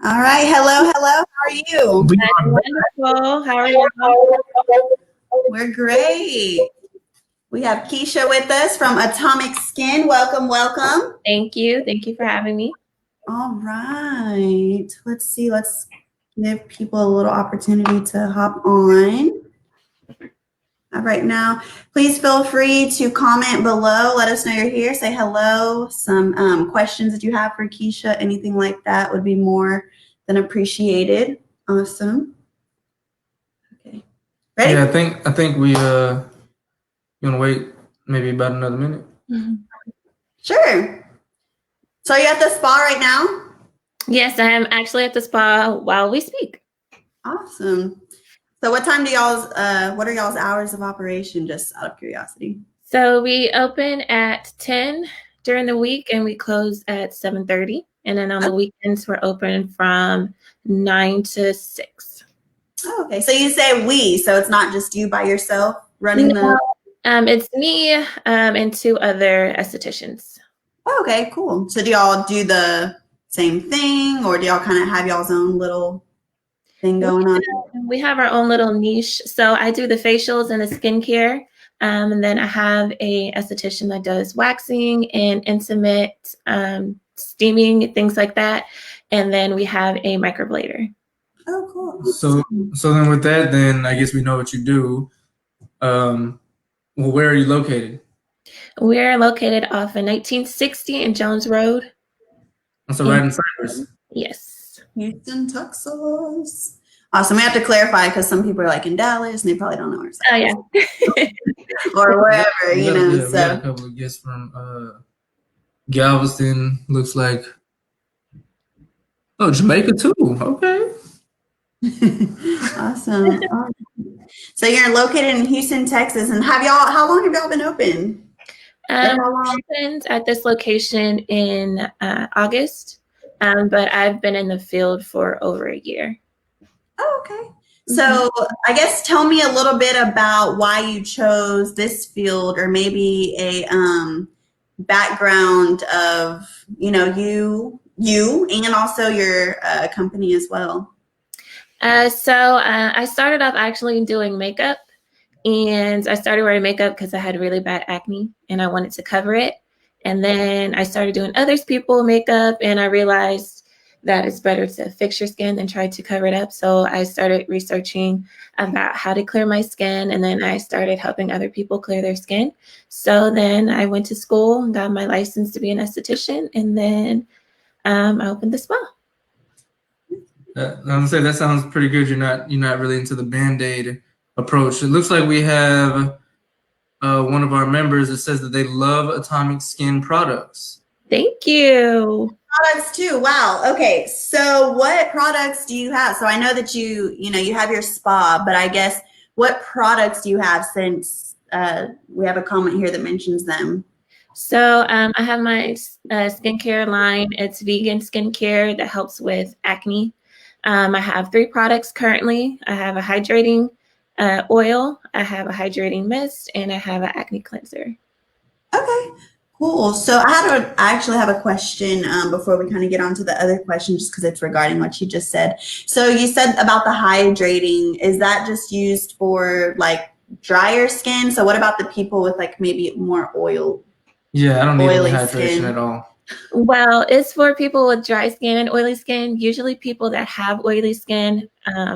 All right. Hello. How are you? I'm wonderful. How are you? We're great. We have Keshia with us from Atomic Skin. Welcome. Thank you. Thank you for having me. All right. Let's see. Let's give people a little opportunity to hop on. All right, now, please feel free to comment below. Let us know you're here. Say hello. Some questions that you have for Keshia, anything like that would be more than appreciated. Awesome. Okay. Ready? Yeah, I think we you wanna wait maybe about another minute? Sure. So are you at the spa right now? Yes, I am actually at the spa while we speak. Awesome. So what time do what are y'all's hours of operation, just out of curiosity? So we open at 10 during the week and we close at 7:30. And then on the weekends, we're open from 9 to 6. Oh, okay. So you say we, so it's not just you by yourself running the... It's me and 2 other estheticians. Oh, okay, cool. So do y'all do the same thing, or do y'all kind of have y'all's own little thing going on? We have our own little niche. So I do the facials and the skincare. And then I have a esthetician that does waxing and intimate steaming, things like that. And then we have a microblader. Oh, cool. So then with that, then I guess we know what you do. Well, where are you located? We're located off of 1960 in Jones Road. So right in Cypress. Yes. Houston, Texas. Awesome. We have to clarify because some people are like in Dallas and they probably don't know where it's at. Oh, yeah. Or wherever, you know. Yeah, we got a couple of guests from Galveston, looks like. Oh, Jamaica too. Okay. Awesome. So you're located in Houston, Texas, and how long have y'all been open? Opened at this location in August, but I've been in the field for over a year. Oh, okay. So I guess tell me a little bit about why you chose this field, or maybe a background of, you and also your company as well. So I started off actually doing makeup, and I started wearing makeup because I had really bad acne and I wanted to cover it. And then I started doing other people's makeup, and I realized that it's better to fix your skin than try to cover it up. So I started researching about how to clear my skin, and then I started helping other people clear their skin. So then I went to school and got my license to be an esthetician, and then I opened the spa. I'm gonna say that sounds pretty good. You're not really into the Band-Aid approach. It looks like we have one of our members that says that they love Atomic Skin products. Thank you. Products too. Wow. Okay. So what products do you have? So I know that you have your spa, but I guess what products do you have, since we have a comment here that mentions them? So I have my skincare line. It's vegan skincare that helps with acne. I have 3 products currently. I have a hydrating oil, I have a hydrating mist, and I have an acne cleanser. Okay, cool. So I actually have a question before we kind of get on to the other question, just because it's regarding what you just said. So you said about the hydrating. Is that just used for like drier skin? So what about the people with like maybe more oil? Yeah, I don't need any hydration skin at all. Well, it's for people with dry skin and oily skin. Usually people that have oily skin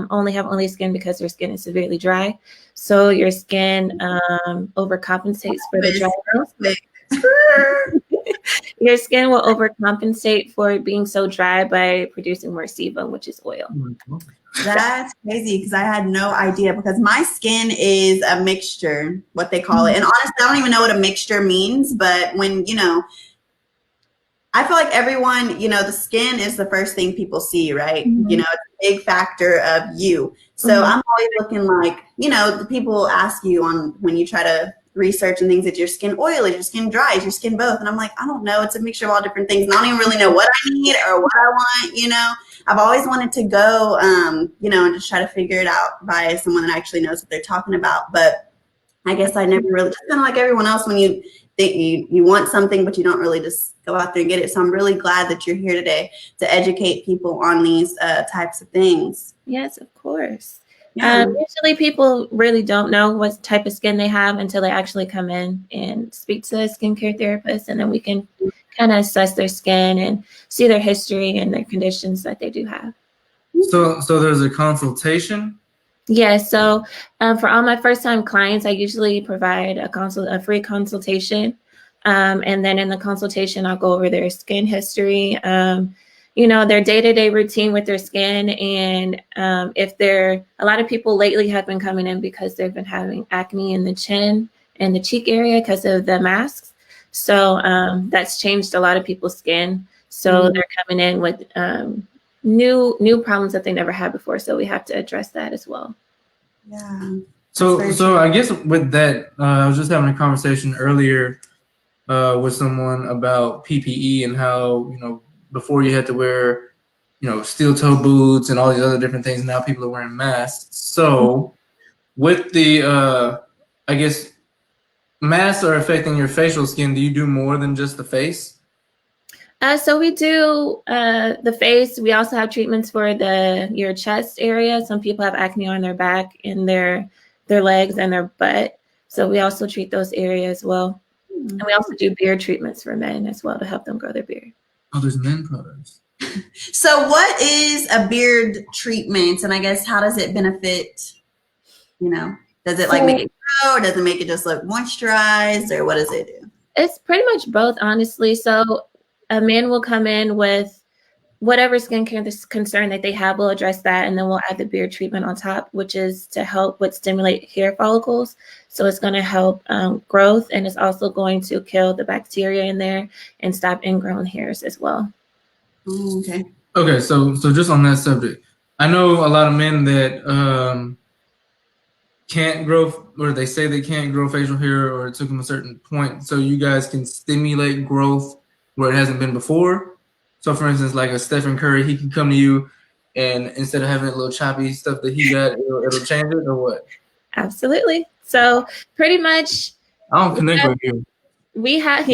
only have oily skin because their skin is severely dry. So your skin overcompensates for the dryness. Your skin will overcompensate for it being so dry by producing more sebum, which is oil. That's crazy, because I had no idea, because my skin is a mixture, what they call it. And honestly, I don't even know what a mixture means, but when, I feel like everyone, the skin is the first thing people see, right? It's a big factor of you. So I'm always looking like, the people ask you when you try to research and things, is your skin oily, is your skin dry, is your skin both? And I'm like, I don't know. It's a mixture of all different things. And I don't even really know what I need or what I want, I've always wanted to go, and just try to figure it out by someone that actually knows what they're talking about. But I guess I never really, just kind of like everyone else, when you you want something, but you don't really just go out there and get it. So I'm really glad that you're here today to educate people on these types of things. Yes, of course. Yeah. Usually people really don't know what type of skin they have until they actually come in and speak to a skincare therapist, and then we can kind of assess their skin and see their history and their conditions that they do have. So there's a consultation? Yeah, so for all my first-time clients, I usually provide a free consultation. And then in the consultation, I'll go over their skin history, their day-to-day routine with their skin. And a lot of people lately have been coming in because they've been having acne in the chin and the cheek area because of the masks. So that's changed a lot of people's skin. So they're coming in with new problems that they never had before. So we have to address that as well. Yeah. So I guess with that, I was just having a conversation earlier with someone about PPE and how, before you had to wear, steel toe boots and all these other different things. Now people are wearing masks. So with the, I guess, masks are affecting your facial skin. Do you do more than just the face? So we do the face. We also have treatments for your chest area. Some people have acne on their back, and their legs and their butt. So we also treat those areas as well. And we also do beard treatments for men as well to help them grow their beard. Oh, there's men products. So what is a beard treatment? And I guess how does it benefit, does it make it grow, or does it make it just look moisturized, or what does it do? It's pretty much both, honestly. So a man will come in with whatever skincare concern that they have, we'll address that, and then we'll add the beard treatment on top, which is to help with stimulate hair follicles. So it's going to help growth, and it's also going to kill the bacteria in there and stop ingrown hairs as well. Okay. Okay, so just on that subject, I know a lot of men that can't grow, or they say they can't grow facial hair, or it took them a certain point. So you guys can stimulate growth where it hasn't been before. So for instance, like a Stephen Curry, he can come to you, and instead of having a little choppy stuff that he got, it'll change it, or what? Absolutely. So pretty much, I don't connect with you. We have,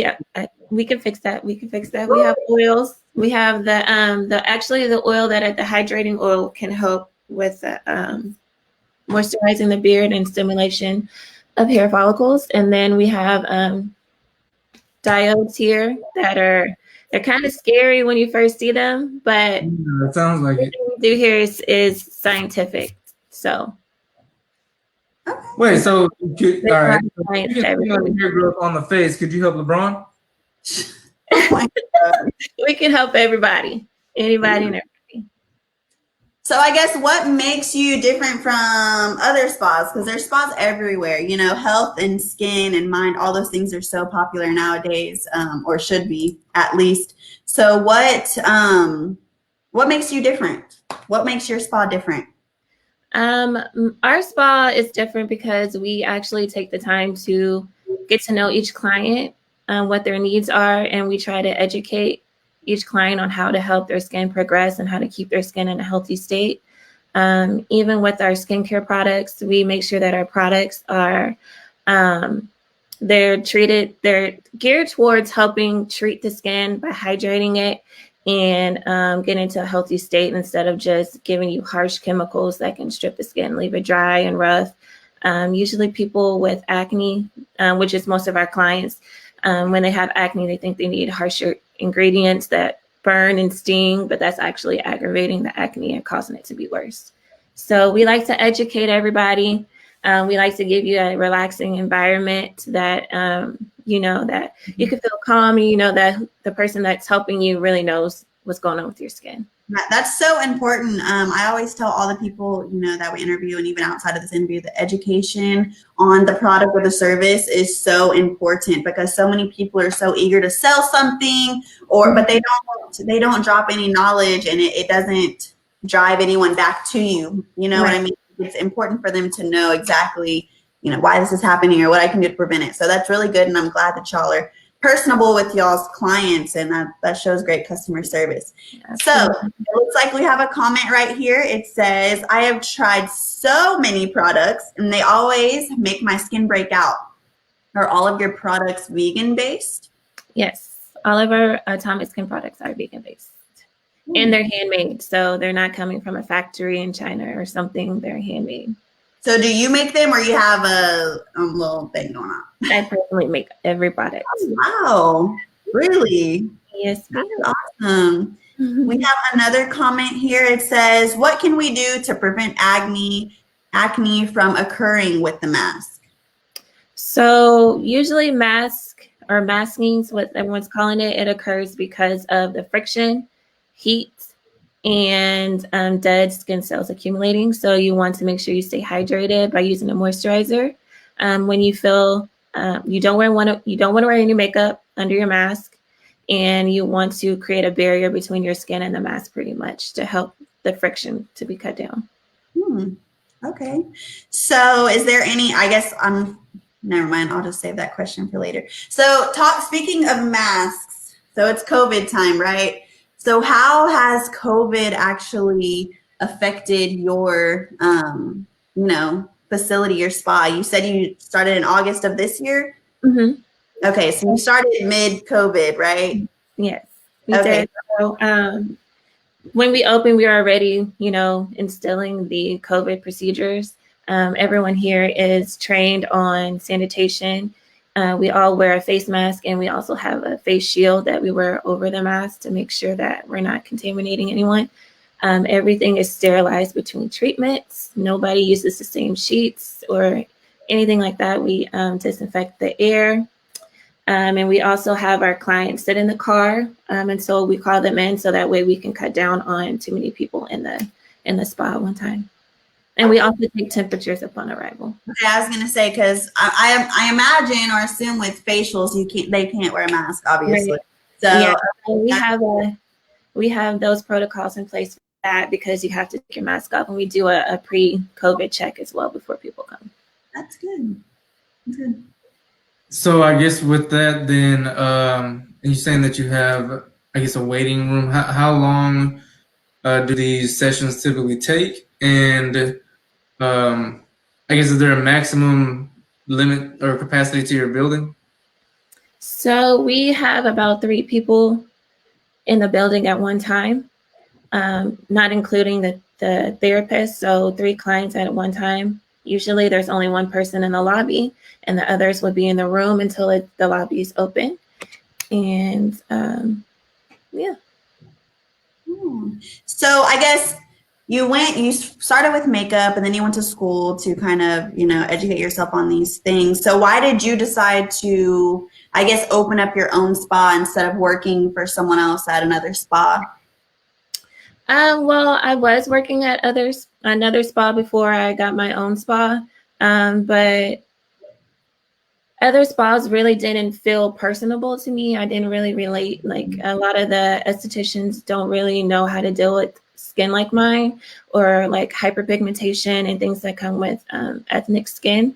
we can fix that. We have oils. We have the oil that the hydrating oil can help with moisturizing the beard and stimulation of hair follicles. And then we have diodes here they're kind of scary when you first see them, but it sounds like it. What we do here is scientific. So wait, so all right, hair growth on the face. Could you help LeBron? Oh my God. We can help everybody, anybody and everybody. So I guess what makes you different from other spas? Because there's spas everywhere. Health and skin and mind, all those things are so popular nowadays, or should be at least. So what makes you different? What makes your spa different? Our spa is different because we actually take the time to get to know each client, what their needs are, and we try to educate each client on how to help their skin progress and how to keep their skin in a healthy state. Even with our skincare products, we make sure that our products are they're geared towards helping treat the skin by hydrating it and get into a healthy state instead of just giving you harsh chemicals that can strip the skin, leave it dry and rough. Usually people with acne, which is most of our clients, when they have acne, they think they need harsher ingredients that burn and sting, but that's actually aggravating the acne and causing it to be worse. So we like to educate everybody. We like to give you a relaxing environment that, that you can feel calm, and that the person that's helping you really knows what's going on with your skin. That's so important. I always tell all the people, that we interview, and even outside of this interview, the education on the product or the service is so important, because so many people are so eager to sell something, but they don't drop any knowledge, and it doesn't drive anyone back to you. You know what I mean? It's important for them to know exactly, why this is happening or what I can do to prevent it. So that's really good, and I'm glad that y'all are personable with y'all's clients, and that shows great customer service. Absolutely. So it looks like we have a comment right here. It says, I have tried so many products and they always make my skin break out. Are all of your products vegan based? Yes, all of our Atomic Skin products are vegan based. And they're handmade, so they're not coming from a factory in China or something. They're handmade. So do you make them, or you have a little thing going on? I personally make every product. Oh, wow, really? Yes, that's awesome. We have another comment here. It says, "What can we do to prevent acne from occurring with the mask?" So usually maskings, what everyone's calling it, it occurs because of the friction, heat, and dead skin cells accumulating. So you want to make sure you stay hydrated by using a moisturizer. When you feel you don't want to wear any makeup under your mask, and you want to create a barrier between your skin and the mask, pretty much, to help the friction to be cut down. Okay. So is there any? I guess never mind. I'll just save that question for later. So speaking of masks, so it's COVID time, right? So how has COVID actually affected your, facility, your spa? You said you started in August of this year? Mm-hmm. Okay, so you started mid-COVID, right? Yes, we did. So when we opened, we were already, instilling the COVID procedures. Everyone here is trained on sanitation. We all wear a face mask, and we also have a face shield that we wear over the mask to make sure that we're not contaminating anyone. Everything is sterilized between treatments. Nobody uses the same sheets or anything like that. We disinfect the air. And we also have our clients sit in the car. And so we call them in so that way we can cut down on too many people in the spa at one time. And we also take temperatures upon arrival. Okay, I was gonna say, because I imagine or assume with facials they can't wear a mask, obviously. Right. So yeah, we have those protocols in place for that, because you have to take your mask off, and we do a pre-COVID check as well before people come. That's good. Good. So I guess with that, then, and you're saying that you have, I guess, a waiting room. How long do these sessions typically take? And I guess, is there a maximum limit or capacity to your building? So we have about 3 people in the building at one time, not including the therapist. So 3 clients at one time. Usually there's only one person in the lobby, and the others would be in the room until the lobby is open. And yeah. So I guess you started with makeup, and then you went to school to kind of, educate yourself on these things. So why did you decide to, I guess, open up your own spa instead of working for someone else at another spa? Well, I was working at another spa before I got my own spa, but other spas really didn't feel personable to me. I didn't really relate. Like, a lot of the estheticians don't really know how to deal with skin like mine, or like hyperpigmentation and things that come with ethnic skin.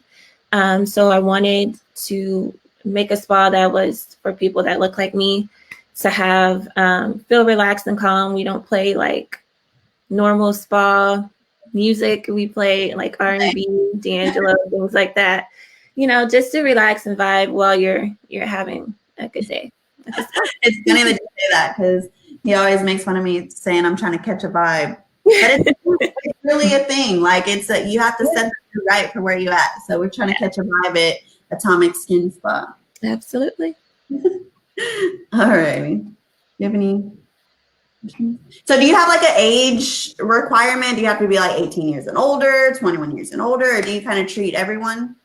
So I wanted to make a spa that was for people that look like me, to have feel relaxed and calm. We don't play like normal spa music. We play like R&B, D'Angelo, things like that. Just to relax and vibe while you're having a good day. It's funny that you say that, because he always makes fun of me saying I'm trying to catch a vibe. But it's really a thing. Like, you have to set the right for where you're at. So we're trying to catch a vibe at Atomic Skin Spa. Absolutely. All right. Do you have any? So do you have like an age requirement? Do you have to be like 18 years and older, 21 years and older, or do you kind of treat everyone?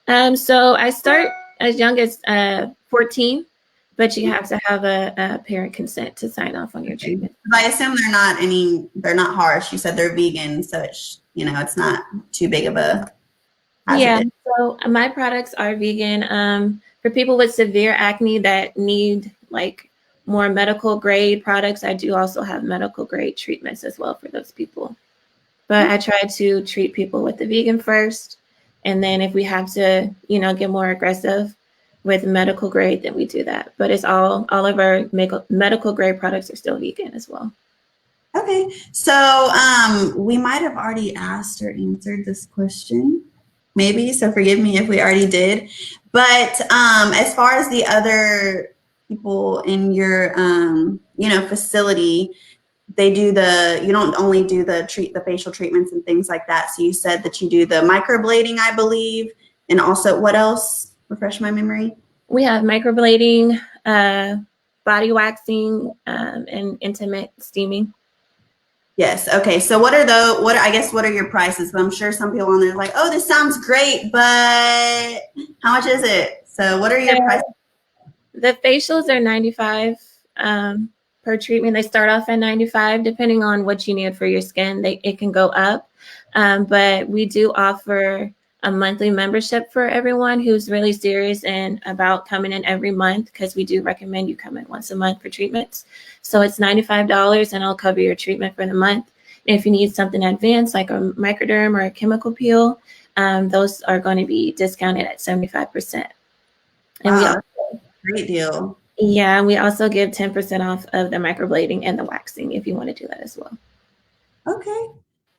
So I start as young as 14, but you have to have a parent consent to sign off on your treatment. I assume they're not harsh. You said they're vegan, so it's not too big of a hazard. Yeah, so my products are vegan. For people with severe acne that need like more medical grade products, I do also have medical grade treatments as well for those people. But I try to treat people with the vegan first, and then if we have to, get more aggressive with medical grade, then we do that. But it's all of our medical grade products are still vegan as well. Okay, so we might have already asked or answered this question, maybe. So forgive me if we already did. But as far as the other people in your facility, they do you don't only do the facial treatments and things like that. So you said that you do the microblading, I believe, and also what else? Refresh my memory. We have microblading, body waxing, and intimate steaming. Yes. Okay. So what are your prices? I'm sure some people on there are like, oh, this sounds great, but how much is it? So what are your prices? The facials are $95 per treatment. They start off at $95, depending on what you need for your skin. It can go up, but we do offer a monthly membership for everyone who's really serious and about coming in every month, because we do recommend you come in once a month for treatments. So it's $95 and I'll cover your treatment for the month. And if you need something advanced like a microderm or a chemical peel, those are going to be discounted at 75%. And Wow, great deal. yeah, we also give 10% off of the microblading and the waxing if you want to do that as well. Okay.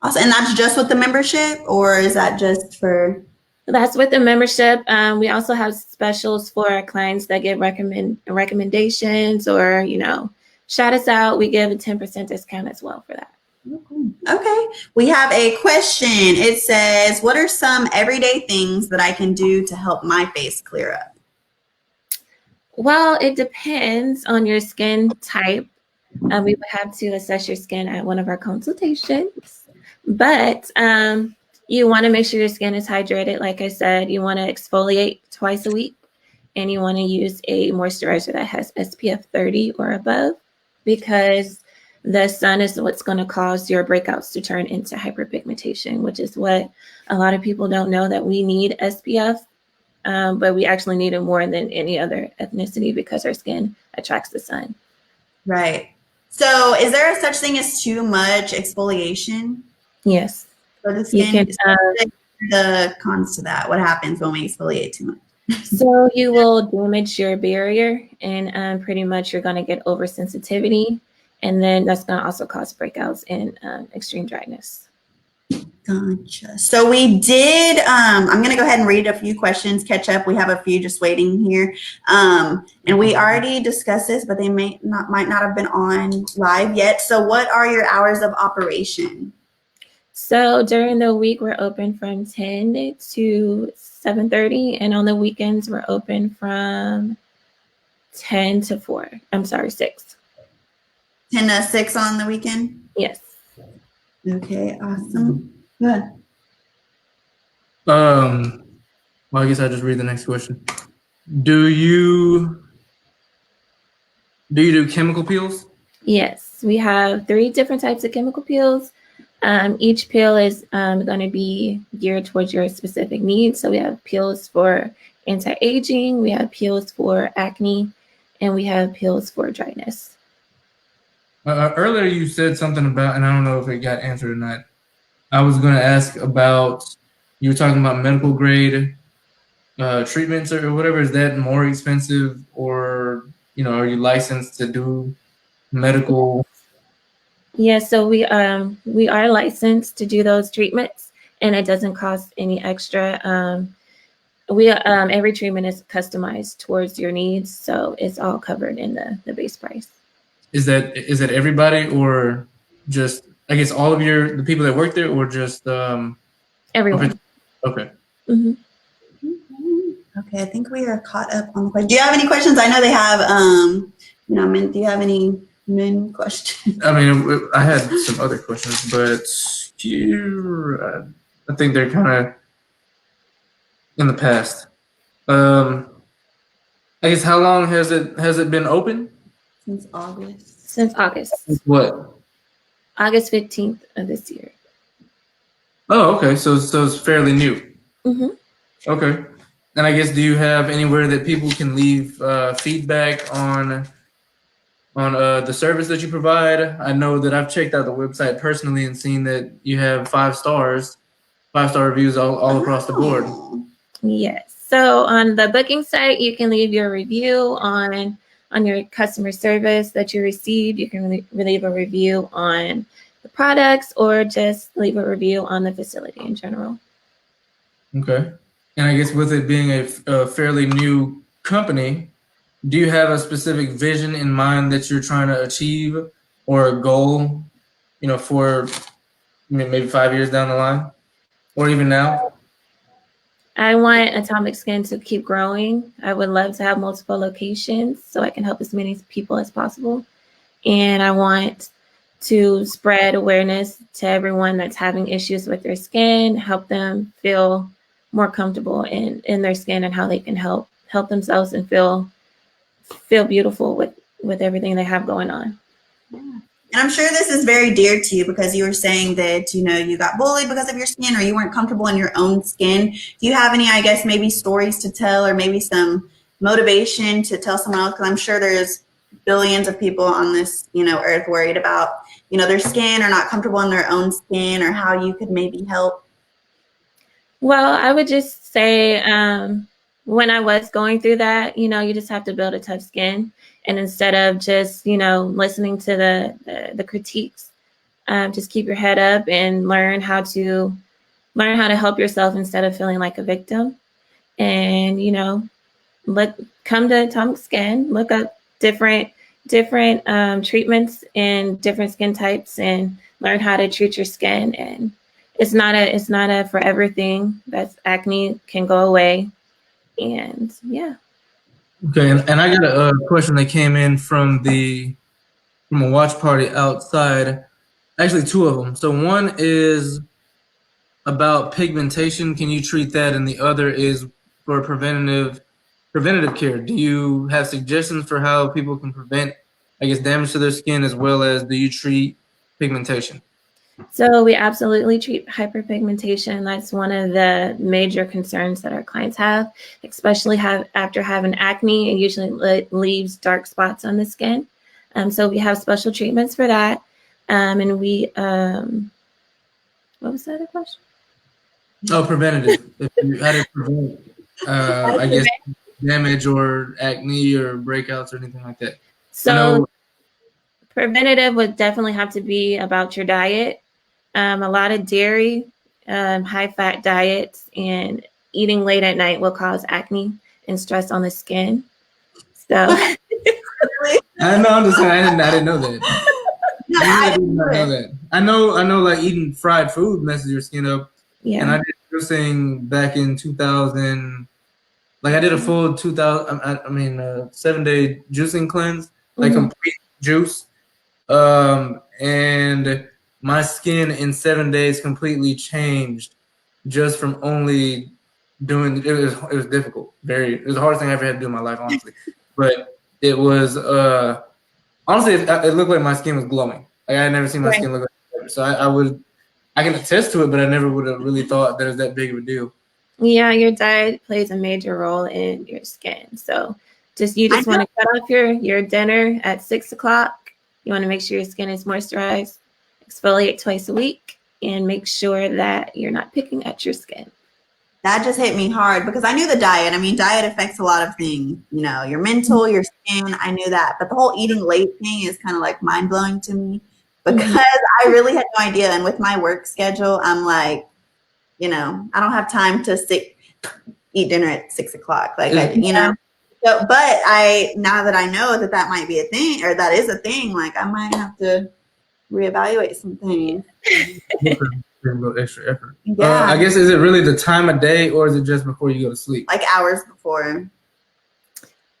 Awesome. And that's just with the membership, or is that just for? That's with the membership. We also have specials for our clients that get recommendations or, shout us out. We give a 10% discount as well for that. Okay. We have a question. It says, what are some everyday things that I can do to help my face clear up? Well, it depends on your skin type. We would have to assess your skin at one of our consultations. But you want to make sure your skin is hydrated. Like I said, you want to exfoliate twice a week, and you want to use a moisturizer that has SPF 30 or above, because the sun is what's going to cause your breakouts to turn into hyperpigmentation, which is what a lot of people don't know, that we need SPF. But we actually need it more than any other ethnicity because our skin attracts the sun. Right. So is there a such thing as too much exfoliation? Yes. For the skin? The cons to that. What happens when we exfoliate too much? So you will damage your barrier, and pretty much you're going to get oversensitivity. And then that's going to also cause breakouts and extreme dryness. Gotcha. So we did, I'm going to go ahead and read a few questions, catch up. We have a few just waiting here. And we already discussed this, but they might not have been on live yet. So what are your hours of operation? So during the week, we're open from 10 to 7:30. And on the weekends, we're open from 10 to 4. I'm sorry, 6. 10 to 6 on the weekend? Yes. Okay, awesome. Good. Well, I guess I'll just read the next question. Do you do chemical peels? Yes, we have 3 different types of chemical peels. Each peel is going to be geared towards your specific needs. So we have peels for anti-aging, we have peels for acne, and we have peels for dryness. Earlier you said something about, and I don't know if it got answered or not. I was going to ask about, you were talking about medical grade treatments or whatever. Is that more expensive, or are you licensed to do medical? Yeah, so we are licensed to do those treatments, and it doesn't cost any extra. Every treatment is customized towards your needs, so it's all covered in the base price. Is that everybody, or just, I guess, all of the people that work there, or just everyone? Okay. Mm-hmm. Okay, I think we are caught up on the question. Do you have any questions? I know they have. Do you have any men questions? I mean, I had some other questions, but I think they're kind of in the past. I guess, how long has it been open? Since August. Since August. What? August 15th of this year. Oh, okay. So it's fairly new. Mm-hmm. Okay. And I guess, do you have anywhere that people can leave feedback on the service that you provide? I know that I've checked out the website personally and seen that you have 5-star reviews all across the board. Yes. So on the booking site, you can leave your review on your customer service that you received. You can leave a review on the products, or just leave a review on the facility in general. Okay. And I guess with it being a fairly new company, do you have a specific vision in mind that you're trying to achieve, or a goal, for maybe 5 years down the line, or even now? I want Atomic Skin to keep growing. I would love to have multiple locations so I can help as many people as possible. And I want to spread awareness to everyone that's having issues with their skin, help them feel more comfortable in their skin and how they can help themselves and feel beautiful with everything they have going on. Yeah. And I'm sure this is very dear to you because you were saying that, you got bullied because of your skin or you weren't comfortable in your own skin. Do you have any, I guess, maybe stories to tell or maybe some motivation to tell someone else? Because I'm sure there's billions of people on this, earth worried about, their skin or not comfortable in their own skin or how you could maybe help. Well, I would just say when I was going through that, you just have to build a tough skin. And instead of just, listening to the critiques, just keep your head up and learn how to help yourself instead of feeling like a victim. And, come to Atomic Skin, look up different treatments and different skin types and learn how to treat your skin. And it's not a forever thing. That's acne can go away. And yeah. Okay, and I got a question that came in from a watch party outside. Actually, two of them. So one is about pigmentation. Can you treat that? And the other is for preventative care. Do you have suggestions for how people can prevent, I guess, damage to their skin, as well as do you treat pigmentation? So we absolutely treat hyperpigmentation. That's one of the major concerns that our clients have, especially after having acne. It usually leaves dark spots on the skin. So we have special treatments for that. And we, what was the other question? Oh, preventative. If you had to prevent, I guess, damage or acne or breakouts or anything like that. So preventative would definitely have to be about your diet. A lot of dairy, high-fat diets, and eating late at night will cause acne and stress on the skin. So I know. I'm just saying. I didn't know that. I did not know that. I know. Like eating fried food messes your skin up. yeah. And I did juicing back in 2000. Like I did a full 2000. 7-day juicing cleanse, like complete juice. And my skin in 7 days completely changed just from only doing it. It was difficult. It was the hardest thing I ever had to do in my life, honestly. But it was honestly, it looked like my skin was glowing. Like I had never seen my skin look like that. So I can attest to it, but I never would have really thought that it was that big of a deal. Yeah, your diet plays a major role in your skin. So you just want to cut off your dinner at 6 o'clock. You want to make sure your skin is moisturized, exfoliate twice a week, and make sure that you're not picking at your skin. That just hit me hard because I knew the diet. I mean, diet affects a lot of things, your mental, your skin. I knew that. But the whole eating late thing is kind of like mind blowing to me because I really had no idea. And with my work schedule, I'm like, I don't have time to eat dinner at 6 o'clock. Like, So, but now that I know that might be a thing or that is a thing, like I might have to reevaluate some things. A little extra effort. Yeah. I guess, is it really the time of day or is it just before you go to sleep? Like hours before.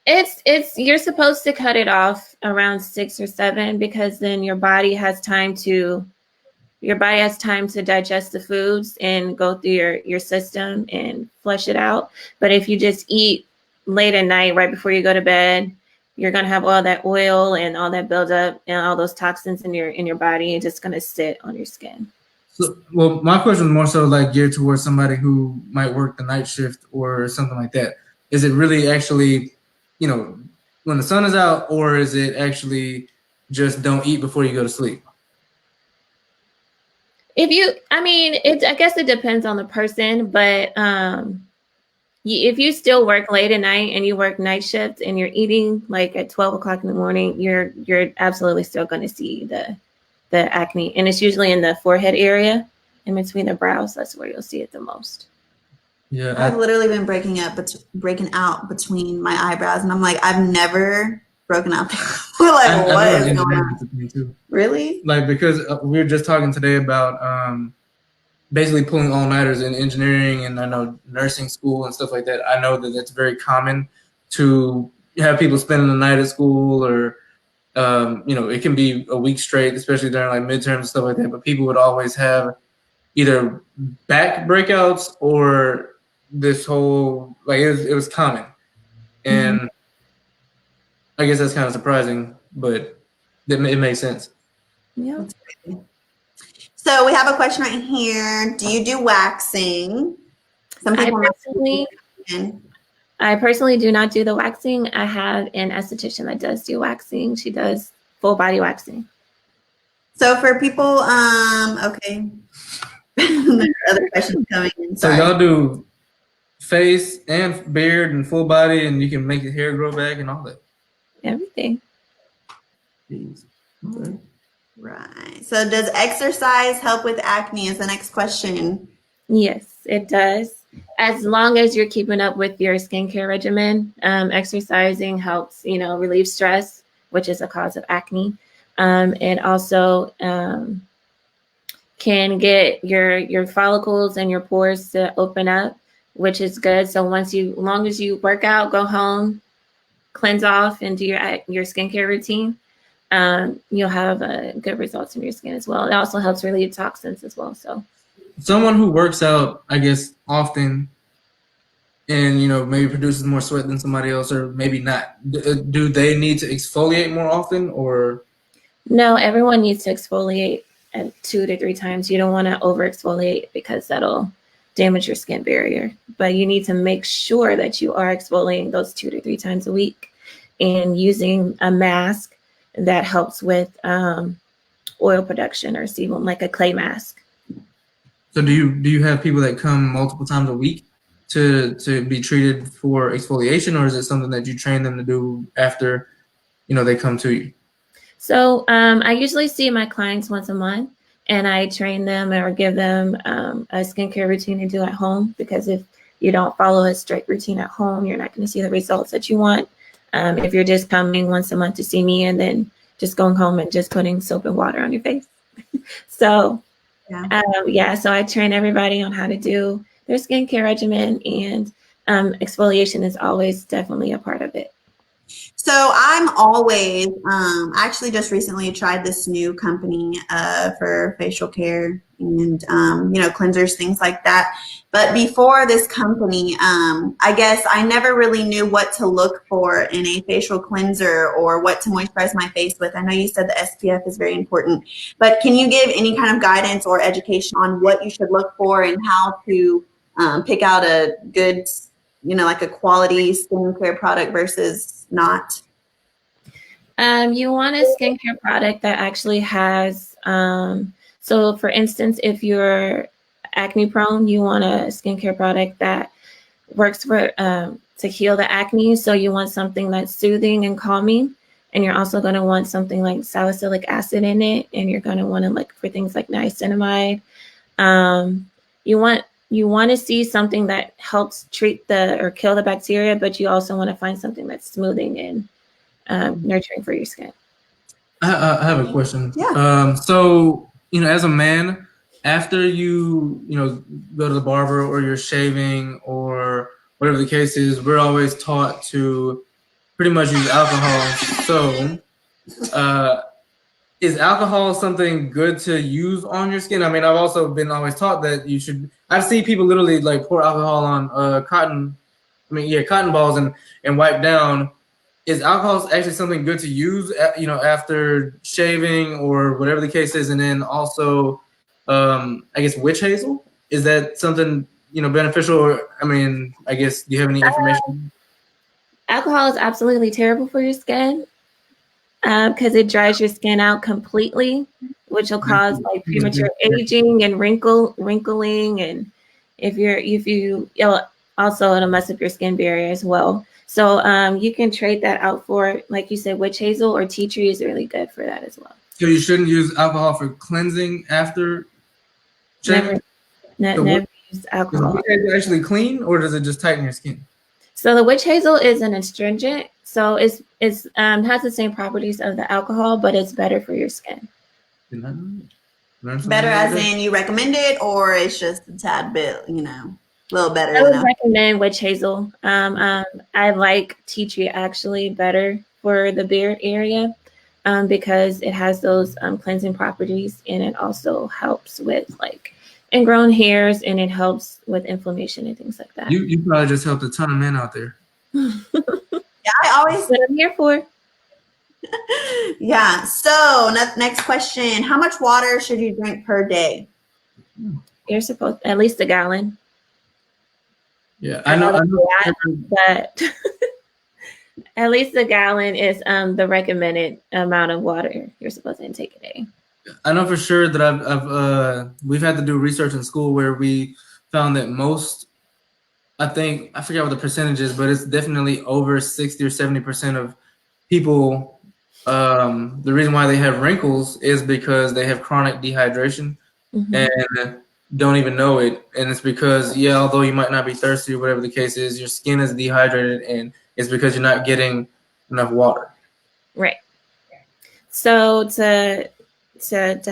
It's you're supposed to cut it off around 6 or 7 because then your body has time to digest the foods and go through your system and flush it out. But if you just eat late at night, right before you go to bed, you're gonna have all that oil and all that buildup and all those toxins in your body. It's just gonna sit on your skin. So, well, my question is more so like geared towards somebody who might work the night shift or something like that. Is it really actually, when the sun is out, or is it actually just don't eat before you go to sleep? I guess it depends on the person, but if you still work late at night and you work night shifts and you're eating like at 12 o'clock in the morning, you're absolutely still going to see the acne, and it's usually in the forehead area in between the brows. That's where you'll see it the most. Yeah, I've literally been breaking out between my eyebrows, and I'm like, I've never broken out. We're like, I what know in is going engineering on? that's a thing too. Really? Like because we were just talking today about basically pulling all-nighters in engineering and I know nursing school and stuff like that. I know that it's very common to have people spending the night at school or it can be a week straight, especially during like midterms and stuff like that. But people would always have either back breakouts or this whole like it was common. And I guess that's kind of surprising, but it makes sense. Yeah. So we have a question right here. Do you do waxing? Some I people personally, might. I personally do not do the waxing. I have an esthetician that does do waxing. She does full body waxing. So for people, okay. There are other questions coming in. So Sorry. y'all do face and beard and full body, and you can make your hair grow back and all that. Everything. Jeez. Okay. Right. So does exercise help with acne is the next question. Yes, it does. As long as you're keeping up with your skincare regimen, exercising helps, relieve stress, which is a cause of acne. And also can get your follicles and your pores to open up, which is good. So as long as you work out, go home, cleanse off, and do your skincare routine, you'll have good results in your skin as well. It also helps relieve toxins as well. So Someone who works out, I guess, often and maybe produces more sweat than somebody else, or maybe not. Do they need to exfoliate more often, or? no, everyone needs to exfoliate at 2 to 3 times. You don't want to over exfoliate because that'll damage your skin barrier. But you need to make sure that you are exfoliating those 2 to 3 times a week and using a mask that helps with oil production or sebum, like a clay mask. So do you have people that come multiple times a week to be treated for exfoliation, or is it something that you train them to do after they come to you? So I usually see my clients once a month, and I train them or give them a skincare routine to do at home, because if you don't follow a strict routine at home, you're not going to see the results that you want. If you're just coming once a month to see me and then just going home and just putting soap and water on your face. So so I train everybody on how to do their skincare regimen, and exfoliation is always definitely a part of it. So I'm always, actually just recently tried this new company for facial care and, cleansers, things like that. But before this company, I guess I never really knew what to look for in a facial cleanser or what to moisturize my face with. I know you said the SPF is very important, but can you give any kind of guidance or education on what you should look for and how to pick out a good, like a quality skincare product versus not? You want a skincare product that actually has, so for instance, if you're acne prone, you want a skincare product that works for to heal the acne. So you want something that's soothing and calming, and you're also going to want something like salicylic acid in it, and you're going to want to look for things like niacinamide. You want to see something that helps treat or kill the bacteria, but you also want to find something that's smoothing and nurturing for your skin. I have a question. Yeah. So as a man, after you go to the barber or you're shaving or whatever the case is, we're always taught to pretty much use alcohol. So is alcohol something good to use on your skin? I mean, I've also been always taught that you should. I've seen people literally like pour alcohol on cotton balls and wipe down. Is alcohol actually something good to use, after shaving or whatever the case is? And then also, I guess witch hazel, is that something beneficial? Or I mean, I guess, do you have any information? Alcohol is absolutely terrible for your skin because it dries your skin out completely, which will cause like premature aging and wrinkling, and also it'll mess up your skin barrier as well. So you can trade that out for, like you said, witch hazel or tea tree is really good for that as well. So you shouldn't use alcohol for cleansing after shaving? Never. use Is alcohol. witch hazel actually clean, or does it just tighten your skin? So the witch hazel is an astringent, so it's has the same properties of the alcohol, but it's better for your skin. Better as in you recommend it, or it's just a tad bit, a little better I than would that? recommend witch hazel. I like tea tree actually better for the beard area because it has those cleansing properties, and it also helps with like ingrown hairs, and it helps with inflammation and things like that. You probably just helped a ton of men out there. Yeah, I always. What I'm here for. Yeah. So next question: how much water should you drink per day? You're supposed at least a gallon. Yeah, I know. But at least a gallon is the recommended amount of water you're supposed to intake a day. I know for sure that we've had to do research in school where we found that most, I forget what the percentage is, but it's definitely over 60 or 70% of people. The reason why they have wrinkles is because they have chronic dehydration and don't even know it. And it's because, although you might not be thirsty or whatever the case is, your skin is dehydrated, and it's because you're not getting enough water. Right. So to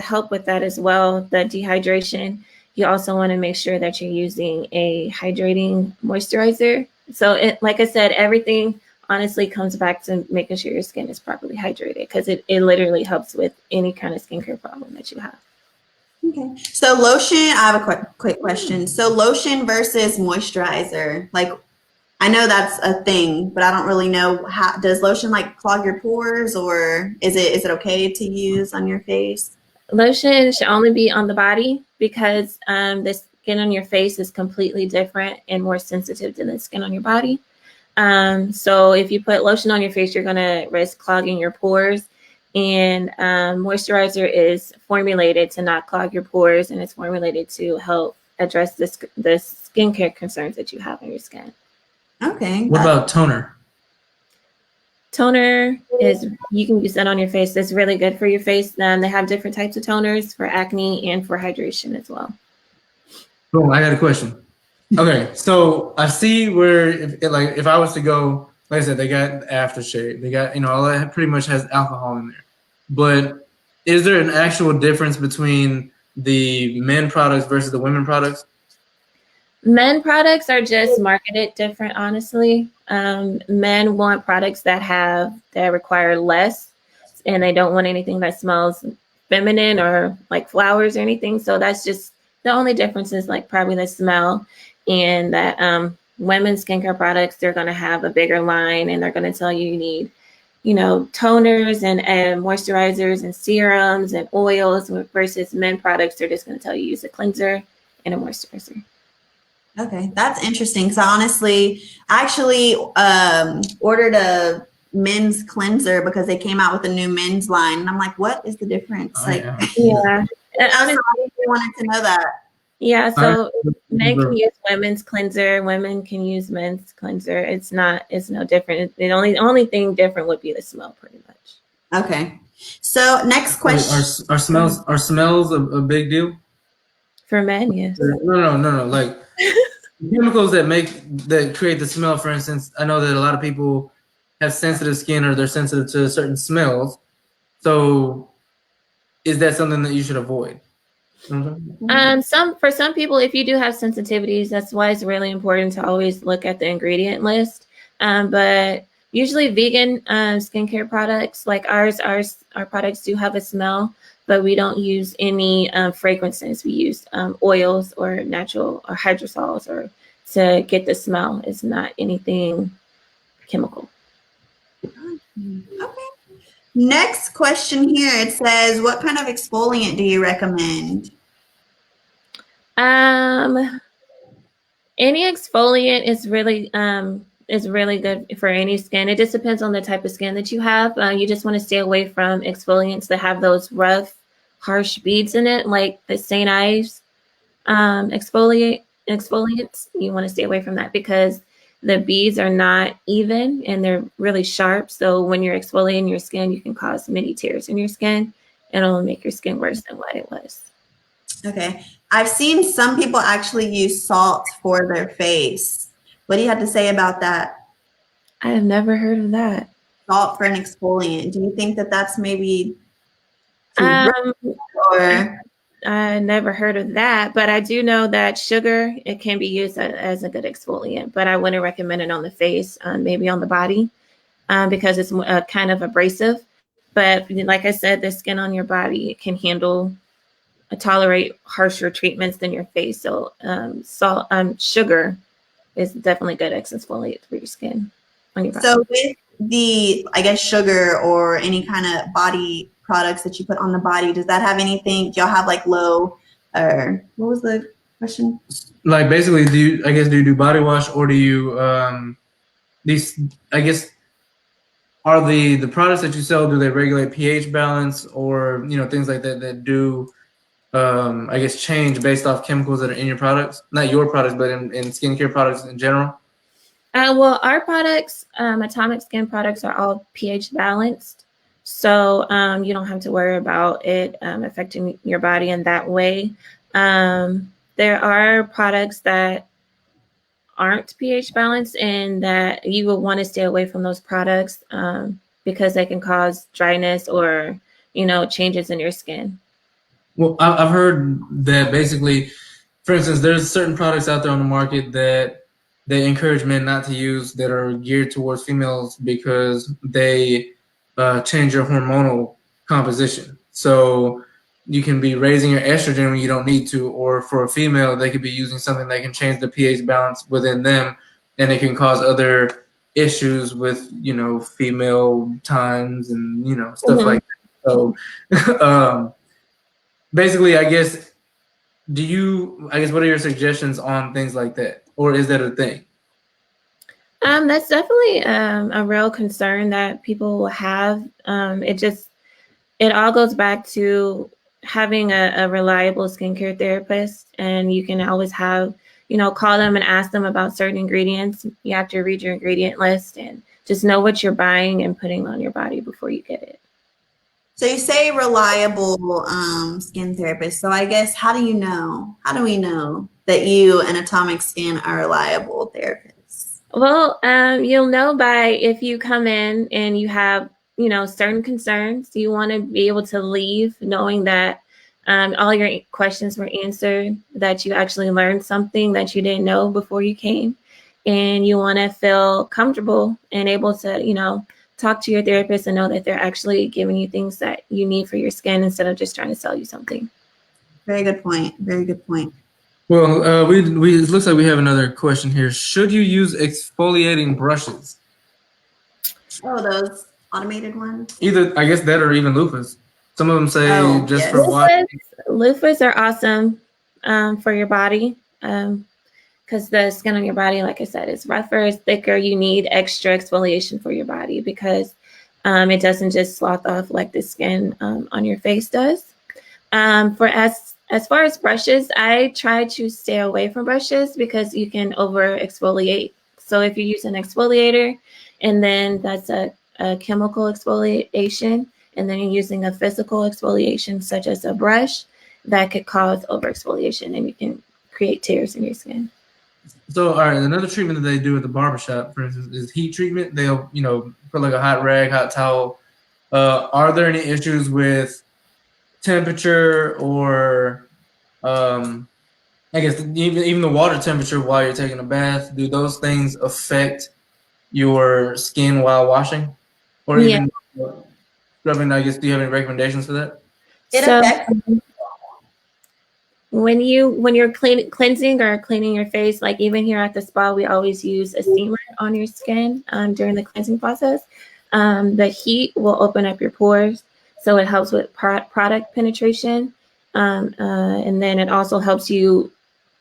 help with that as well, the dehydration, you also want to make sure that you're using a hydrating moisturizer. So like I said, everything honestly comes back to making sure your skin is properly hydrated, because it literally helps with any kind of skincare problem that you have. Okay. So lotion, I have a quick question. So lotion versus moisturizer, like I know that's a thing, but I don't really know how does lotion like clog your pores, or is it okay to use on your face? Lotion should only be on the body because the skin on your face is completely different and more sensitive to the skin on your body. So if you put lotion on your face, you're going to risk clogging your pores. And moisturizer is formulated to not clog your pores, and it's formulated to help address the skincare concerns that you have on your skin. Okay. What about toner? Toner is, you can use that on your face. It's really good for your face. They have different types of toners for acne and for hydration as well. Boom, I got a question. Okay, so I see where if I was to go, like I said, they got aftershave, they got all that pretty much has alcohol in there. But is there an actual difference between the men products versus the women products? Men products are just marketed different, honestly. Men want products that require less, and they don't want anything that smells feminine or like flowers or anything. So that's just the only difference, is like probably the smell, and that women's skincare products, they're going to have a bigger line, and they're going to tell you need, toners and moisturizers and serums and oils, versus men products, they're just going to tell you use a cleanser and a moisturizer. Okay, that's interesting, because I actually ordered a men's cleanser because they came out with a new men's line, and I'm like, what is the difference? Yeah. I wanted to know that. Yeah, so men can use women's cleanser, women can use men's cleanser. It's no different. The only thing different would be the smell, pretty much. Okay. So next question. Are smells a big deal? For men, yes. No. Like chemicals that create the smell, for instance, I know that a lot of people have sensitive skin, or they're sensitive to certain smells. So is that something that you should avoid? For some people, if you do have sensitivities, that's why it's really important to always look at the ingredient list. But usually vegan skincare products like our products do have a smell, but we don't use any fragrances. We use oils or natural or hydrosols or to get the smell. It's not anything chemical. Okay. Next question here. It says, what kind of exfoliant do you recommend? Any exfoliant is really good for any skin. It just depends on the type of skin that you have. You just want to stay away from exfoliants that have those rough, harsh beads in it, like the St. Ives exfoliants. You want to stay away from that because the beads are not even and they're really sharp. So when you're exfoliating your skin, you can cause many tears in your skin, and it'll make your skin worse than what it was. Okay. I've seen some people actually use salt for their face. What do you have to say about that? I have never heard of that. Salt for an exfoliant. Do you think that that's maybe too gross Um, or? I never heard of that, but I do know that sugar, it can be used as a good exfoliant, but I wouldn't recommend it on the face, maybe on the body, because it's kind of abrasive. But like I said, the skin on your body can handle, tolerate harsher treatments than your face. So sugar is definitely good exfoliate for your skin on your body. So with the, I guess, sugar or any kind of body products that you put on the body, does that have anything? Do y'all have like low, or what was the question? Like basically, do you do body wash, or do you these, I guess, are the products that you sell, do they regulate pH balance, or things like that that do I guess change based off chemicals that are in your products, not your products, but in skincare products in general? Well, our products, Atomic Skin products, are all pH balanced. So you don't have to worry about it affecting your body in that way. There are products that aren't pH balanced and that you will want to stay away from those products because they can cause dryness or, changes in your skin. Well, I've heard that basically, for instance, there's certain products out there on the market that they encourage men not to use that are geared towards females because they change your hormonal composition. So you can be raising your estrogen when you don't need to, or for a female, they could be using something that can change the pH balance within them, and it can cause other issues with, female times and, stuff Mhm. like that. So basically, what are your suggestions on things like that? Or is that a thing? That's definitely a real concern that people will have. It all goes back to having a reliable skincare therapist, and you can always call them and ask them about certain ingredients. You have to read your ingredient list and just know what you're buying and putting on your body before you get it. So you say reliable skin therapist. So I guess how do you know? How do we know that you and Atomic Skin are reliable therapists? Well, you'll know by if you come in and you have, certain concerns. You want to be able to leave knowing that all your questions were answered, that you actually learned something that you didn't know before you came. And you want to feel comfortable and able to, talk to your therapist and know that they're actually giving you things that you need for your skin instead of just trying to sell you something. Very good point. Very good point. Well, it looks like we have another question here. Should you use exfoliating brushes? Oh, those automated ones? Either, I guess, that or even loofahs. Some of them say just yes. for washing. Loofahs are awesome for your body because the skin on your body, like I said, is rougher, it's thicker. You need extra exfoliation for your body because it doesn't just slough off like the skin on your face does. For as far as brushes, I try to stay away from brushes because you can over exfoliate. So if you use an exfoliator and then that's a chemical exfoliation, and then you're using a physical exfoliation such as a brush, that could cause over exfoliation and you can create tears in your skin. So, all right, another treatment that they do at the barbershop, for instance, is heat treatment. They'll, put like a hot rag, hot towel. Are there any issues with temperature or, I guess, even the water temperature while you're taking a bath? Do those things affect your skin while washing? Or Yeah. even scrubbing, I guess, do you have any recommendations for that? It So affects. when you're cleansing or cleaning your face, like even here at the spa, we always use a steamer on your skin during the cleansing process. The heat will open up your pores, so it helps with product penetration, and then it also helps you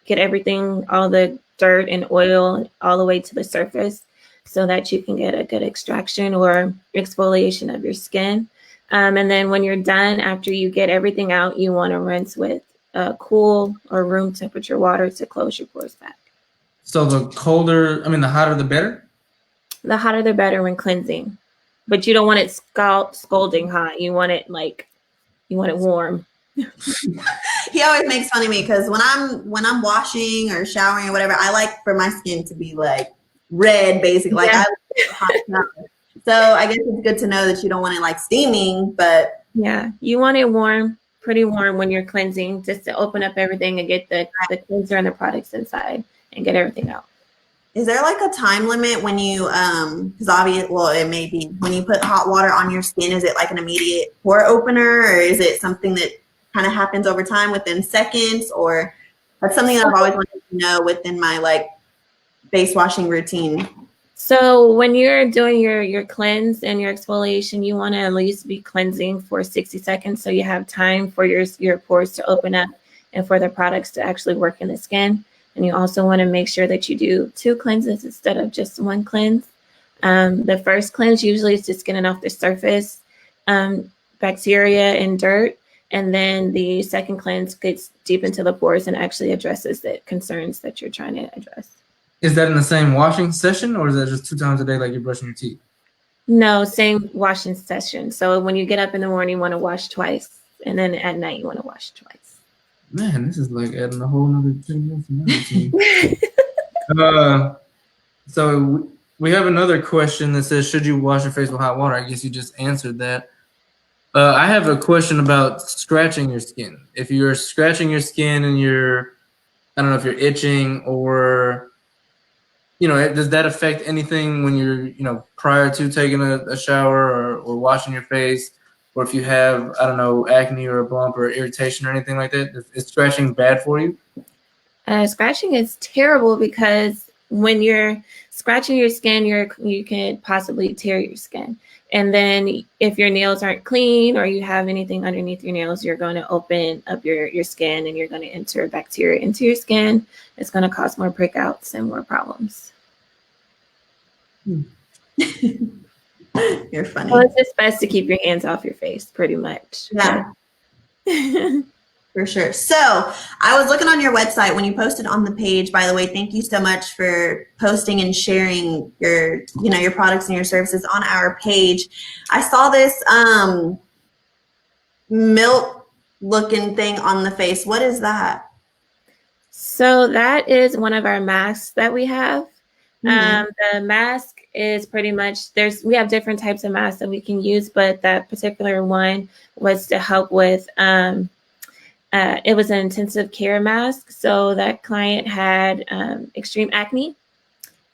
get everything, all the dirt and oil, all the way to the surface, so that you can get a good extraction or exfoliation of your skin. And then when you're done, after you get everything out, you want to rinse with cool or room temperature water to close your pores back. So the hotter the better? The hotter the better when cleansing, but you don't want it scalding hot. You want it warm. He always makes fun of me because when I'm washing or showering or whatever, I like for my skin to be like red, basically. Like Yeah. I like hot shower. So I guess it's good to know that you don't want it like steaming, but Yeah, you want it warm, pretty warm when you're cleansing, just to open up everything and get the cleanser and the products inside and get everything out. is there like a time limit when you because obviously, well, it may be when you put hot water on your skin, is it like an immediate pore opener, or is it something that kind of happens over time within seconds, or that's something that I've always wanted to know within my like face washing routine? So when you're doing your cleanse and your exfoliation, you want to at least be cleansing for 60 seconds so you have time for your pores to open up and for the products to actually work in the skin. And you also want to make sure that you do 2 cleanses instead of just 1 cleanse. The first cleanse usually is just getting off the surface bacteria and dirt. And then the second cleanse gets deep into the pores and actually addresses the concerns that you're trying to address. Is that in the same washing session, or is that just 2 times a day, like you're brushing your teeth? No, same washing session. So when you get up in the morning, you want to wash twice, and then at night you want to wash twice. Man, this is like adding a whole other 10 minutes. So we have another question that says, should you wash your face with hot water? I guess you just answered that. I have a question about scratching your skin. If you're scratching your skin and I don't know if you're itching or, does that affect anything when you're, prior to taking a shower or washing your face? Or if you have, I don't know, acne or a bump or irritation or anything like that? Is scratching bad for you? Scratching is terrible because when you're scratching your skin, you can possibly tear your skin. And then if your nails aren't clean or you have anything underneath your nails, you're going to open up your skin and you're going to enter bacteria into your skin. It's going to cause more breakouts and more problems. You're funny. Well, it's just best to keep your hands off your face, pretty much. Yeah. For sure. So I was looking on your website when you posted on the page. By the way, thank you so much for posting and sharing your products and your services on our page. I saw this milk looking thing on the face. What is that? So that is one of our masks that we have. Mm-hmm. The mask is pretty much, we have different types of masks that we can use, but that particular one was to help with it was an intensive care mask. So that client had extreme acne.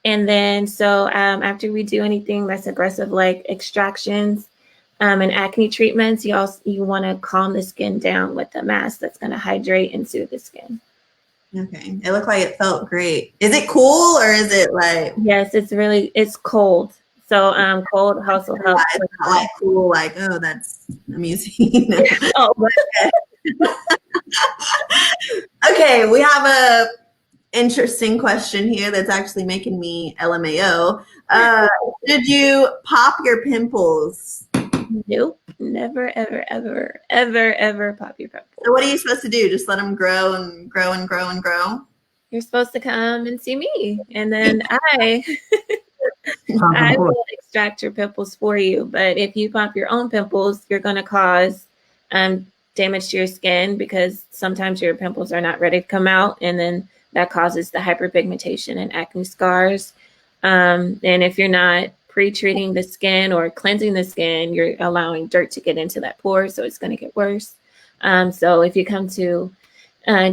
And then so after we do anything that's aggressive, like extractions and acne treatments, you want to calm the skin down with the mask that's going to hydrate and soothe the skin. Okay. It looked like it felt great. Is it cool or is it like? Yes, it's cold. So cold also helps. It's not like cool, like, oh, that's amusing. Oh. Okay, we have a interesting question here that's actually making me LMAO. Did you pop your pimples? Nope, never, ever, ever, ever, ever pop your pimples. So what are you supposed to do? Just let them grow and grow and grow and grow? You're supposed to come and see me, and then I will extract your pimples for you. But if you pop your own pimples, you're going to cause damage to your skin because sometimes your pimples are not ready to come out, and then that causes the hyperpigmentation and acne scars. And if you're not pre-treating the skin or cleansing the skin, you're allowing dirt to get into that pore, so it's going to get worse. So if you come to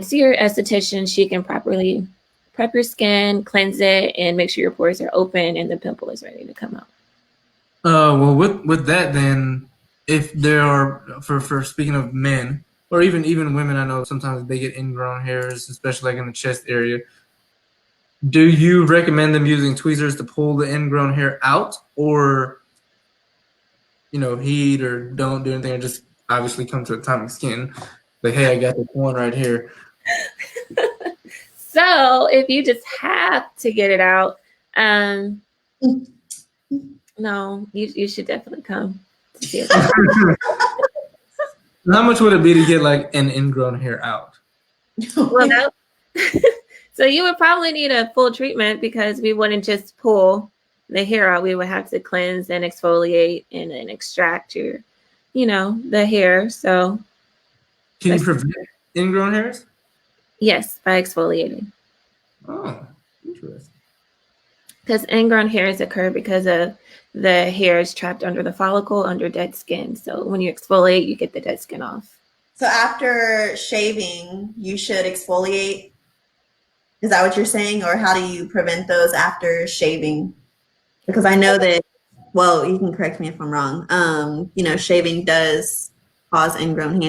see your esthetician, she can properly prep your skin, cleanse it, and make sure your pores are open and the pimple is ready to come out. Well, with that then, if there are for speaking of men or even women, I know sometimes they get ingrown hairs, especially like in the chest area. Do you recommend them using tweezers to pull the ingrown hair out, or heat, or don't do anything, or just obviously come to atomic skin? Like, hey, I got this one right here. So if you just have to get it out, no, you should definitely come to see it. How much would it be to get like an ingrown hair out? Well, so you would probably need a full treatment because we wouldn't just pull the hair out. We would have to cleanse and exfoliate and then extract the hair. So can you prevent ingrown hairs? Yes, by exfoliating. Oh, interesting. Because ingrown hairs occur because of the hairs trapped under the follicle under dead skin. So when you exfoliate, you get the dead skin off. So after shaving, you should exfoliate. Is that what you're saying? Or how do you prevent those after shaving? Because I know that, well, you can correct me if I'm wrong. Shaving does cause ingrown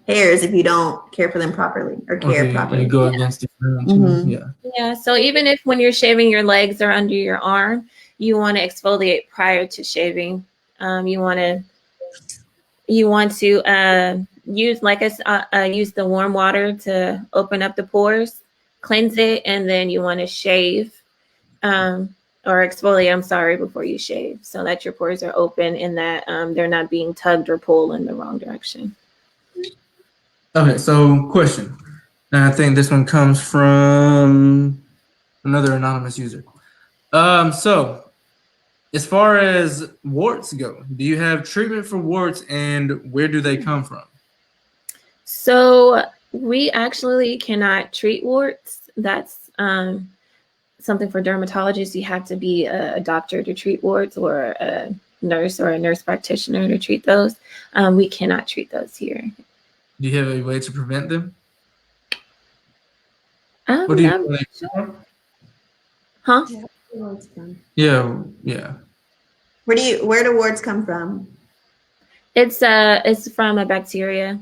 hairs if you don't care for them properly or care Okay, properly. you go against the grain too. Mhm. Yeah. Yeah, so even if when you're shaving your legs or under your arm, you want to exfoliate prior to shaving. You want to use the warm water to open up the pores, cleanse it, and then you want to shave or exfoliate. I'm sorry, before you shave, so that your pores are open and that they're not being tugged or pulled in the wrong direction. Okay, so question. And I think this one comes from another anonymous user. So as far as warts go, do you have treatment for warts and where do they come from? So we actually cannot treat warts. That's something for dermatologists. You have to be a doctor to treat warts, or a nurse or a nurse practitioner to treat those. We cannot treat those here. Do you have a way to prevent them? What do you Huh? Yeah, yeah. Where do warts come from? It's from a bacteria,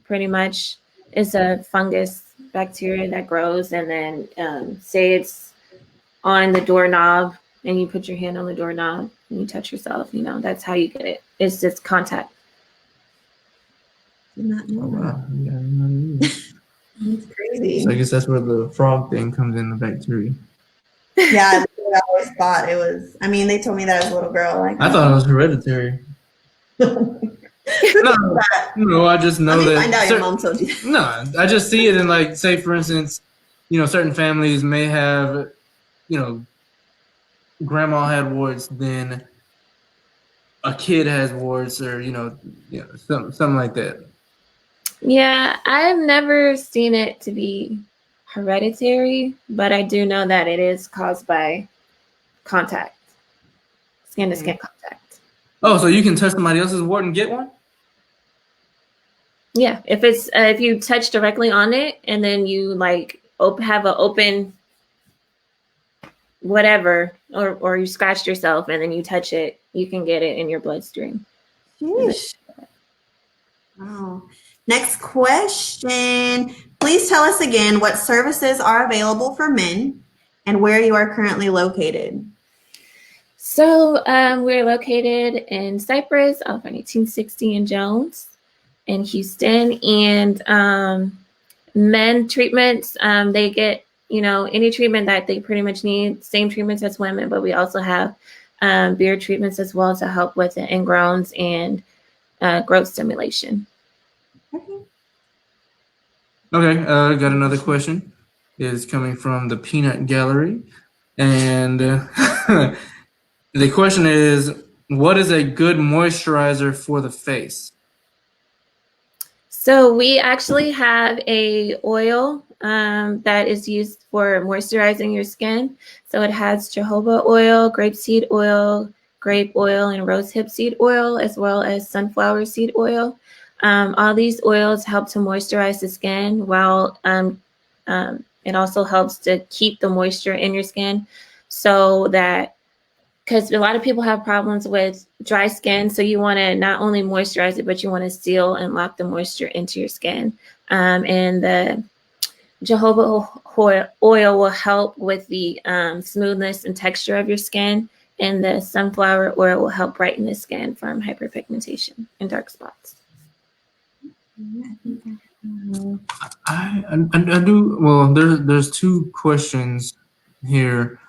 pretty much. It's a fungus bacteria that grows, and then say it's on the doorknob and you put your hand on the doorknob and you touch yourself, that's how you get it. It's just contact. Did not know wow. Yeah, that's crazy. So I guess that's where the frog thing comes in, the bacteria. Yeah, I always thought it was. I mean, they told me that as a little girl. Like, I thought it was hereditary. No, I just know that. Find out your mom told you. No, I just see it in, like, say for instance, certain families may have, grandma had warts, then a kid has warts, or something like that. Yeah, I've never seen it to be hereditary, but I do know that it is caused by contact, skin to skin contact. Oh, so you can touch somebody else's wart and get one? Yeah, if you touch directly on it and then you have an open whatever, or you scratched yourself and then you touch it, you can get it in your bloodstream. Sheesh. Wow. Next question. Please tell us again what services are available for men and where you are currently located. So we're located in Cypress, off 1860 in Jones, in Houston, and men treatments, they get any treatment that they pretty much need, same treatments as women, but we also have beard treatments as well to help with the ingrowns and growth stimulation. Okay, I got another question. It's coming from the Peanut Gallery, and the question is, what is a good moisturizer for the face? So we actually have a oil that is used for moisturizing your skin. So it has jojoba oil, grapeseed oil, grape oil, and rosehip seed oil, as well as sunflower seed oil. All these oils help to moisturize the skin, while it also helps to keep the moisture in your skin, so that, because a lot of people have problems with dry skin, so you want to not only moisturize it, but you want to seal and lock the moisture into your skin. And the jojoba oil will help with the smoothness and texture of your skin, and the sunflower oil will help brighten the skin from hyperpigmentation and dark spots. I do. Well, there's two questions here.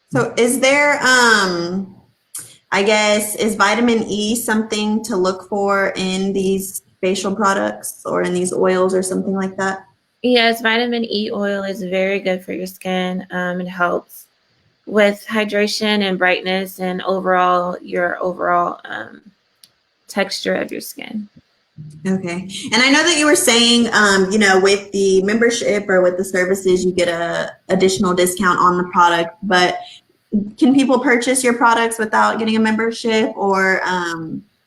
So is there, I guess, is vitamin E something to look for in these facial products or in these oils or something like that? Yes, vitamin E oil is very good for your skin. It helps with hydration and brightness and your overall texture of your skin. Okay. And I know that you were saying, with the membership or with the services, you get a additional discount on the product, but can people purchase your products without getting a membership or,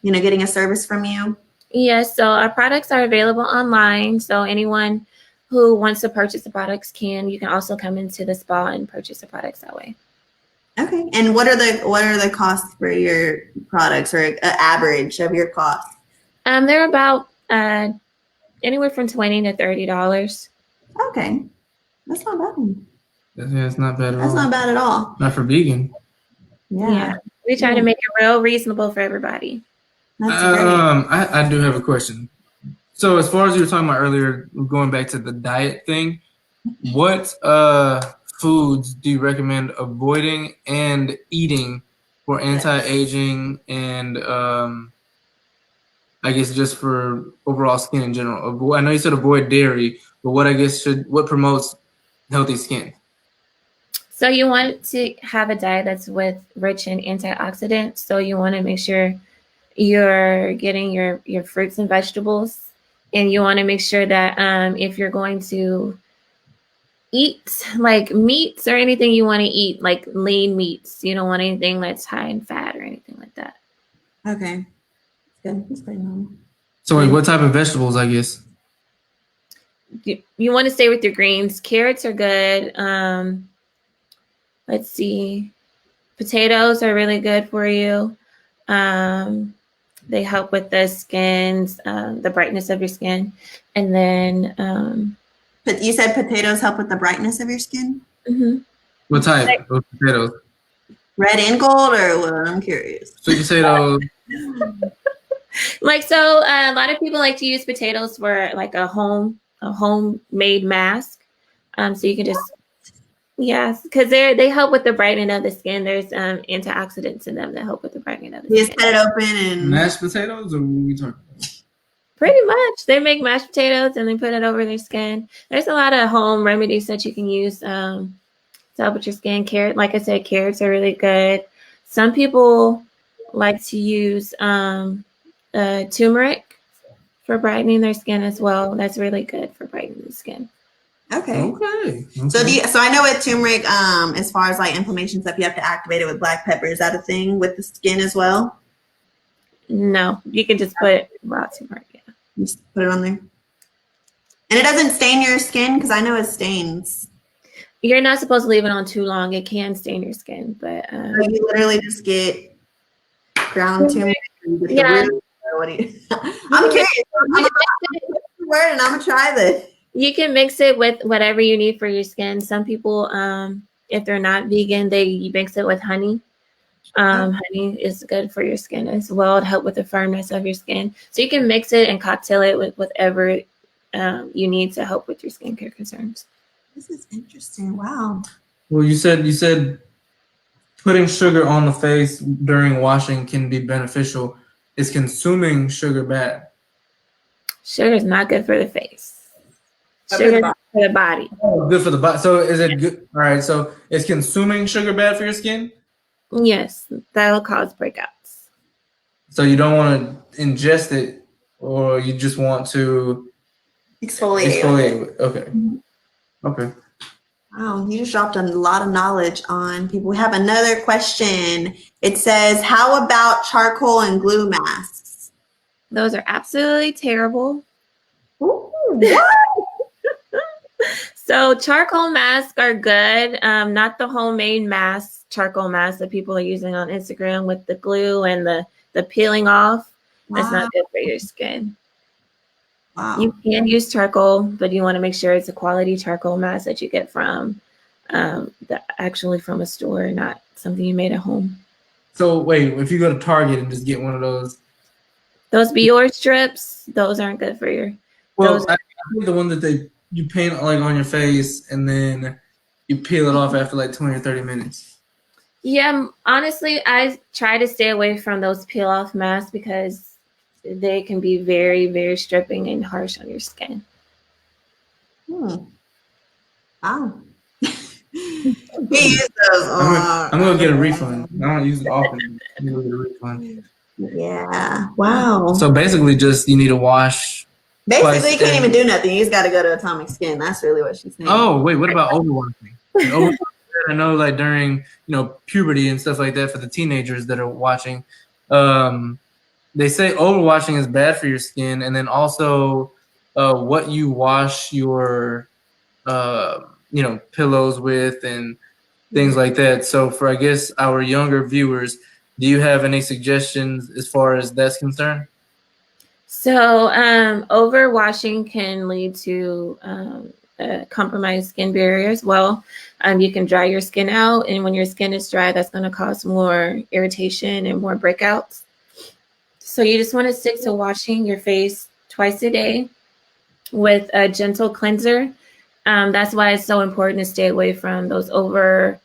getting a service from you? Yes, so our products are available online. So anyone who wants to purchase the products can. You can also come into the spa and purchase the products that way. Okay. And what are the costs for your products, or an average of your costs? They're about anywhere from $20 to $30. Okay. That's not bad. Yeah, it's not bad at That's all. not bad at all. Not for vegan. Yeah. We try to make it real reasonable for everybody. That's great. I do have a question. So as far as you were talking about earlier, going back to the diet thing, what foods do you recommend avoiding and eating for anti-aging and I guess just for overall skin in general? I know you said avoid dairy, but what promotes healthy skin? So you want to have a diet that's rich in antioxidants. So you want to make sure you're getting your fruits and vegetables, and you want to make sure that if you're going to eat like meats or anything, you want to eat like lean meats. You don't want anything that's high in fat or anything like that. Okay. That's good. That's pretty normal. So wait, what type of vegetables, I guess? You want to stay with your greens. Carrots are good. Let's see. Potatoes are really good for you. They help with the skins, the brightness of your skin. And then But you said potatoes help with the brightness of your skin? What type of potatoes? Red and gold, or what? I'm curious. Sweet potatoes. So a lot of people like to use potatoes for like a homemade mask. So you can just, yes, because they help with the brightening of the skin. There's antioxidants in them that help with the brightening of the You skin. just cut it open and Mashed potatoes, or what are we talking about? Pretty much. They make mashed potatoes and they put it over their skin. There's a lot of home remedies that you can use to help with your skin. Like I said, carrots are really good. Some people like to use turmeric for brightening their skin as well. That's really good for brightening the skin. Okay. So I know with turmeric, as far as like inflammation stuff, you have to activate it with black pepper. Is that a thing with the skin as well? No, you can just put raw turmeric. Yeah. Just put it on there. And it doesn't stain your skin, because I know it stains. You're not supposed to leave it on too long. It can stain your skin, but So you literally just get ground turmeric. Yeah. I'm curious. I'm gonna try this. You can mix it with whatever you need for your skin. Some people, if they're not vegan, they mix it with honey. Honey is good for your skin as well to help with the firmness of your skin. So you can mix it and cocktail it with whatever you need to help with your skincare concerns. This is interesting. Wow. Well, you said putting sugar on the face during washing can be beneficial. Is consuming sugar bad? Sugar is not good for the face. Sugar is for the body. Oh, good for the body. So is it good? All right. So is consuming sugar bad for your skin? Yes, that'll cause breakouts. So you don't want to ingest it, or you just want to exfoliate. Okay. Okay. Wow, you just dropped a lot of knowledge on people. We have another question. It says, how about charcoal and glue masks? Those are absolutely terrible. Ooh, what? So charcoal masks are good. Not the homemade masks, charcoal masks that people are using on Instagram with the glue and the peeling off. Wow. That's not good for your skin. Wow. You can use charcoal, but you want to make sure it's a quality charcoal mask that you get from actually from a store, not something you made at home. So wait, if you go to Target and just get one of those Bior strips, those aren't good for your. Well, I think the one that you paint like on your face and then you peel it off after like 20 or 30 minutes. Yeah, honestly, I try to stay away from those peel off masks because they can be very, very stripping and harsh on your skin. Wow. We use those. I'm gonna get a refund. I don't use it often. I'm gonna get a refund. Yeah. Wow. So basically, just you need to wash. Basically, you can't even do nothing. You just got to go to Atomic Skin. That's really what she's saying. Oh wait, what about overwashing? I know, like during puberty and stuff like that for the teenagers that are watching, they say overwashing is bad for your skin, and then also what you wash your pillows with and things like that. So for I guess our younger viewers, do you have any suggestions as far as that's concerned? So overwashing can lead to compromised skin barrier as well. You can dry your skin out, and when your skin is dry, that's going to cause more irritation and more breakouts. So you just want to stick to washing your face twice a day with a gentle cleanser. That's why it's so important to stay away from those over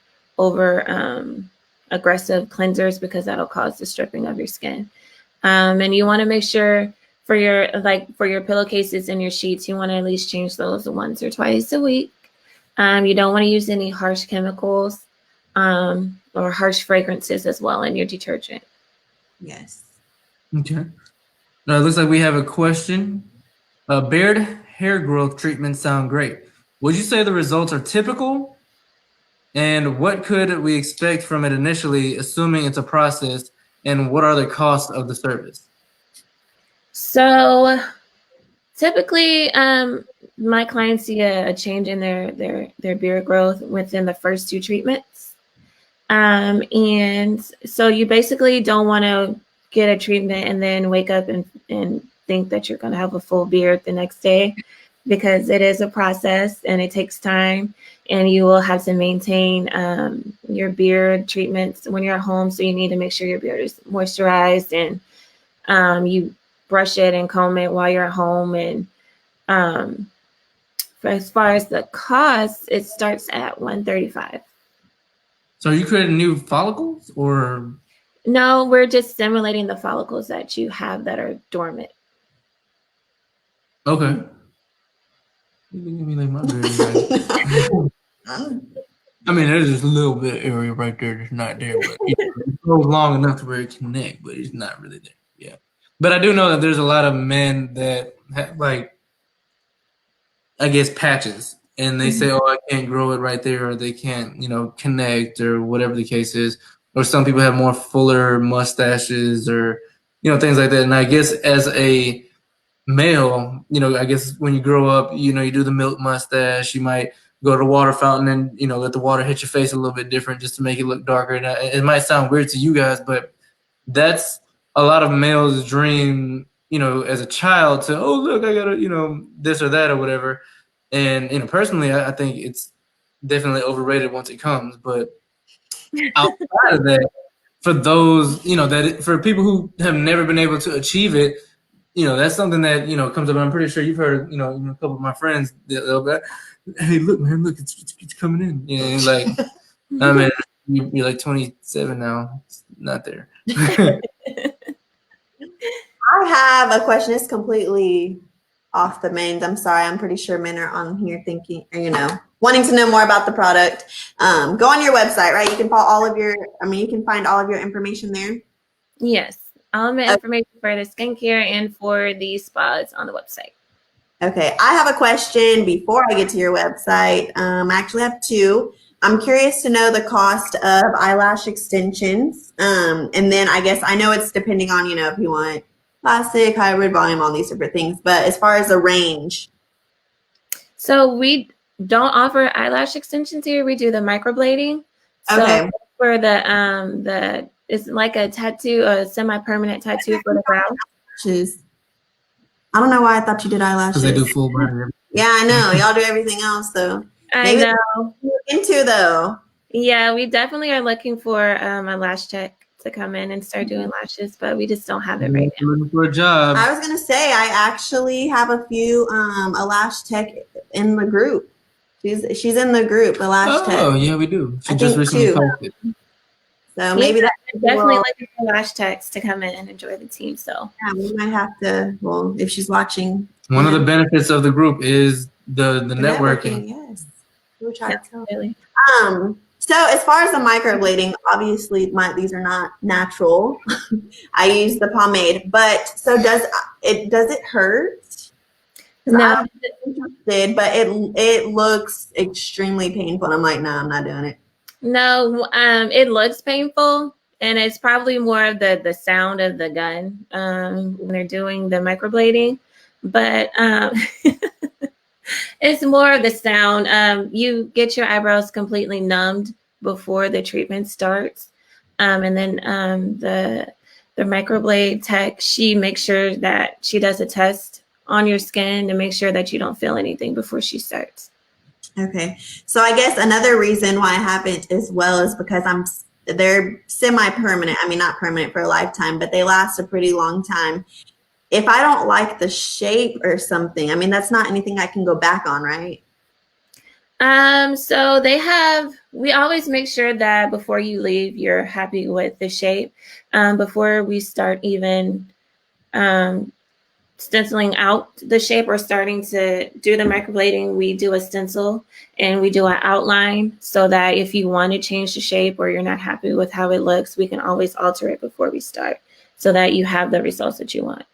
aggressive cleansers, because that'll cause the stripping of your skin. And you want to make sure for your pillowcases and your sheets, you want to at least change those once or twice a week. You don't want to use any harsh chemicals or harsh fragrances as well in your detergent. Yes. Okay. Now it looks like we have a question. Beard hair growth treatments sound great. Would you say the results are typical? And what could we expect from it initially, assuming it's a process? And what are the costs of the service? So typically, my clients see a change in their beard growth within the first 2 treatments. And so you basically don't want to get a treatment and then wake up and think that you're going to have a full beard the next day, because it is a process and it takes time, and you will have to maintain your beard treatments when you're at home. So you need to make sure your beard is moisturized, and you brush it and comb it while you're at home. And as far as the cost, it starts at $135. So are you creating new follicles, or? No, we're just stimulating the follicles that you have that are dormant. Okay. You give me like my beard. I mean, there's just a little bit of area right there that's not there, but it goes long enough to where it connect, but it's not really there. Yeah. But I do know that there's a lot of men that have, like, I guess, patches, and they say, "Oh, I can't grow it right there," or they can't, connect, or whatever the case is. Or some people have more fuller mustaches, or things like that. And I guess as a male, I guess when you grow up, you do the milk mustache. You might go to the water fountain and let the water hit your face a little bit different just to make it look darker. And it might sound weird to you guys, but that's a lot of males' dream, as a child, to, oh, look, I got this or that or whatever. And personally, I think it's definitely overrated once it comes. But outside of that, for those, for people who have never been able to achieve it, that's something that, comes up. I'm pretty sure you've heard, a couple of my friends, they'll be, hey, look, man, look, it's coming in. And like, I mean, you're like 27 now. It's not there. I have a question. It's completely off the mains. I'm sorry. I'm pretty sure men are on here thinking, wanting to know more about the product. Go on your website, right? You can follow you can find all of your information there. Yes. All my information for the skincare and for the spas on the website. Okay. I have a question before I get to your website. I actually have 2. I'm curious to know the cost of eyelash extensions. And then I guess I know it's depending on, if you want plastic, hybrid, volume, all these different things. But as far as the range. So we don't offer eyelash extensions here. We do the microblading. So for the it's like a tattoo, a semi-permanent tattoo for the brow. I don't know why I thought you did eyelashes. Because they do full burn. Yeah, I know. Y'all do everything else, though. I know. Into though. Yeah, we definitely are looking for a lash tech to come in and start doing lashes, but we just don't have it right now. Looking for a job. I was gonna say I actually have a few a lash tech in the group. She's in the group, a lash tech. Oh yeah, we do. She just recently posted. So maybe that's definitely looking for lash techs to come in and enjoy the team. So yeah, we might have to. Well, if she's watching, one of the benefits of the group is the networking. Yes, we try to tell. Really. So as far as the microblading, obviously these are not natural. I use the pomade, but so does it hurt? 'Cause No, I'm interested, but it looks extremely painful. And I'm like, no, I'm not doing it. no, it looks painful, and it's probably more of the sound of the gun when they're doing the microblading, but it's more of the sound. You get your eyebrows completely numbed before the treatment starts, and then the microblade tech, she makes sure that she does a test on your skin to make sure that you don't feel anything before she starts. Okay. So I guess another reason why I haven't as well is because they're semi-permanent. I mean, not permanent for a lifetime, but they last a pretty long time. If I don't like the shape or something, I mean, that's not anything I can go back on, right? So we always make sure that before you leave, you're happy with the shape. Before we start even stenciling out the shape or starting to do the microblading, we do a stencil and we do an outline so that if you want to change the shape or you're not happy with how it looks, we can always alter it before we start so that you have the results that you want.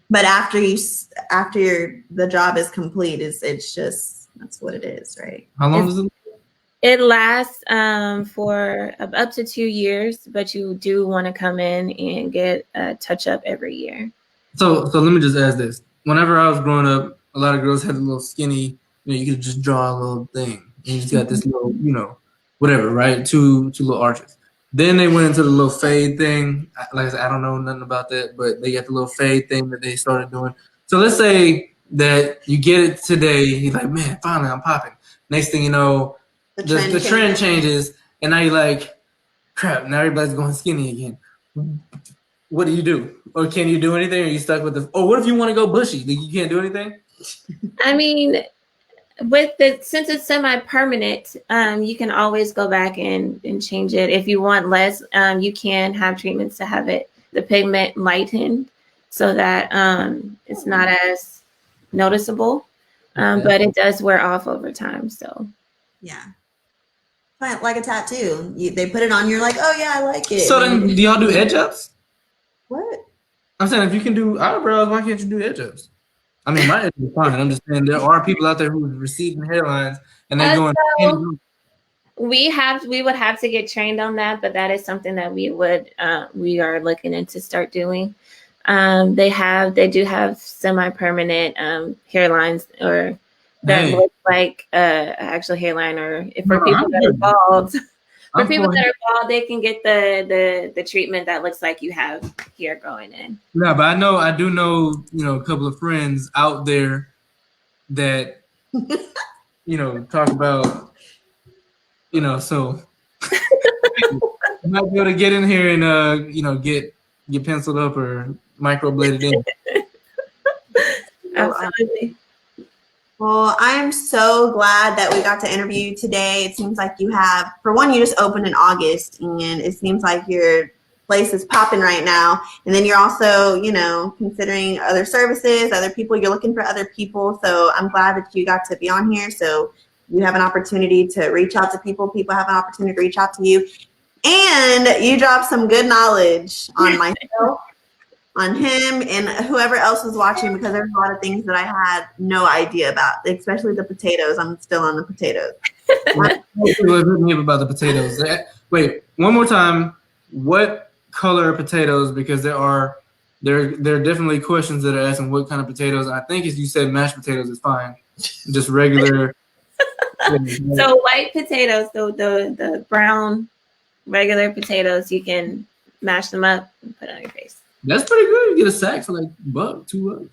But after the job is complete, it's just, that's what it is, right? How long does it? It lasts for up to 2 years, but you do want to come in and get a touch up every year. So let me just ask this. Whenever I was growing up, a lot of girls had a little skinny, you could just draw a little thing. And you just got this little, whatever, right? Two little arches. Then they went into the little fade thing. Like I said, I don't know nothing about that, but they got the little fade thing that they started doing. So let's say that you get it today. You're like, man, finally I'm popping. Next thing you know, the trend changes. And now you're like, crap, now everybody's going skinny again. What do? Or can you do anything? Or are you stuck with what if you want to go bushy? You can't do anything? I mean, since it's semi-permanent, you can always go back and change it. If you want less, you can have treatments to have the pigment lightened so that it's not as noticeable. But it does wear off over time. So yeah. Like a tattoo. They put it on, you're like, oh yeah, I like it. So then do y'all do edge ups? What? I'm saying if you can do eyebrows, why can't you do edge ups? I mean, my edge is fine. I'm just saying there are people out there who are receding hairlines and they're going. So we would have to get trained on that, but that is something that we are looking into start doing. They do have semi-permanent hairlines or that look like actual hairline, or for people that are bald. For people that are bald, they can get the treatment that looks like you have hair growing in. Yeah, but I do know, a couple of friends out there that, talk about, so you might be able to get in here and, get penciled up or microbladed in. Absolutely. Well, I'm so glad that we got to interview you today. It seems like you just opened in August, and it seems like your place is popping right now. And then you're also, considering other services, other people. You're looking for other people. So I'm glad that you got to be on here. So you have an opportunity to reach out to people. People have an opportunity to reach out to you. And you dropped some good knowledge on myself, on him, and whoever else was watching, because there's a lot of things that I had no idea about, especially the potatoes. I'm still on the potatoes. Hit me up about the potatoes. Wait, one more time. What color are potatoes? Because there are definitely questions that are asking what kind of potatoes. I think as you said, mashed potatoes is fine. Just regular. So white potatoes, the brown regular potatoes, you can mash them up and put on your face. That's pretty good. You get a sack for like $1, $2.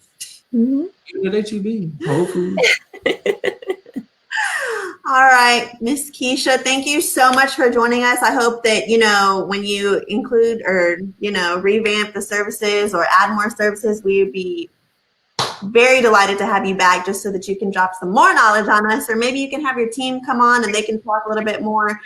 Mm-hmm. Even at HEB, Whole Foods. All right, Miss Keshia, thank you so much for joining us. I hope that, when you include or, revamp the services or add more services, we'd be very delighted to have you back just so that you can drop some more knowledge on us, or maybe you can have your team come on and they can talk a little bit more.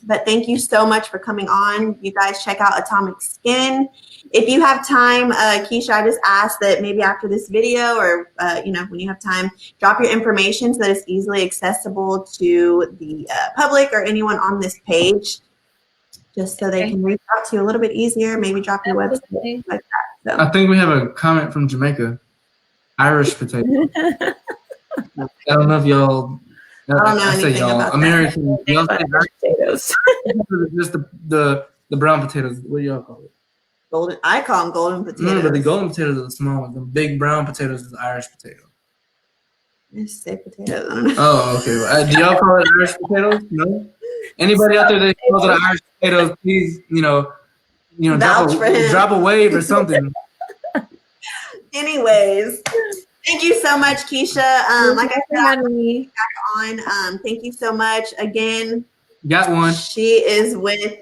But thank you so much for coming on. You guys check out Atomic Skin. If you have time, Keshia, I just asked that maybe after this video or, when you have time, drop your information so that it's easily accessible to the public or anyone on this page, just so they can reach out to you a little bit easier, maybe drop your website like that. So. I think we have a comment from Jamaica. Irish potato. I don't know if y'all. I don't know anything y'all. about American. that. Y'all say potatoes. Just the brown potatoes. What do y'all call it? Golden. I call them golden potatoes. No, but the golden potatoes are the small ones. The big brown potatoes is the Irish potato. I just say potatoes. I don't know. Oh, okay. Well, do y'all call it Irish potatoes? No. Anybody out there that calls it Irish potatoes, please, drop a wave or something. Anyways, thank you so much, Keshia. Like I said, I'll be back on. Thank you so much again. Got one. She is with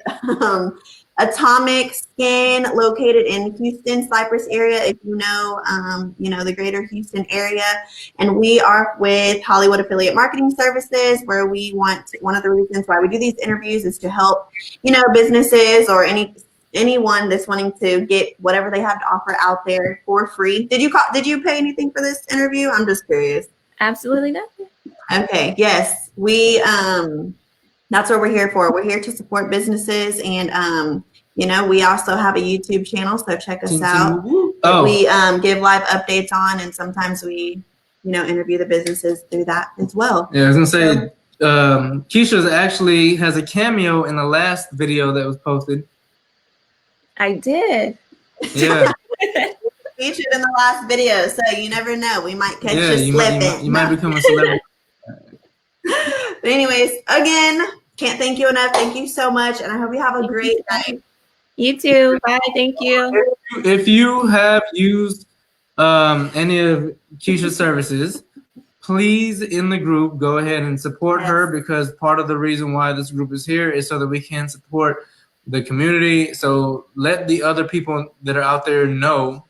Atomic Skin, located in Houston, Cypress area. If you know, the greater Houston area. And we are with HollyWood Affiliate Marketing Services, where one of the reasons why we do these interviews is to help, businesses or anyone that's wanting to get whatever they have to offer out there for free. Did you pay anything for this interview? I'm just curious. Absolutely nothing. Okay. Yes. We, that's what we're here for. We're here to support businesses, and we also have a YouTube channel, so check us out. Oh. We give live updates on, and sometimes we, interview the businesses through that as well. Yeah, I was gonna say, Keshia actually has a cameo in the last video that was posted. I did. Yeah. Featured in the last video, so you never know. We might catch you slipping. You might become a celebrity. But anyways, again, can't thank you enough. Thank you so much, and I hope you have a great night. You too. Bye. Thank you. If you have used any of Keshia's services, please, in the group, go ahead and support her, because part of the reason why this group is here is so that we can support the community. So let the other people that are out there know,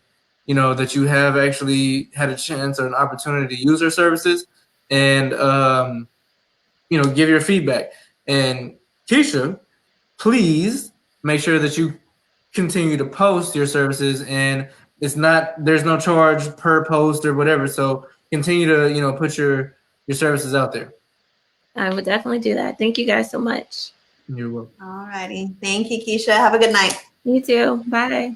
that you have actually had a chance or an opportunity to use her services, and give your feedback. And Keshia, please make sure that you continue to post your services, and there's no charge per post or whatever. So continue to put your services out there. I would definitely do that. Thank you guys so much. You're welcome. All righty. Thank you, Keshia. Have a good night. You too. Bye.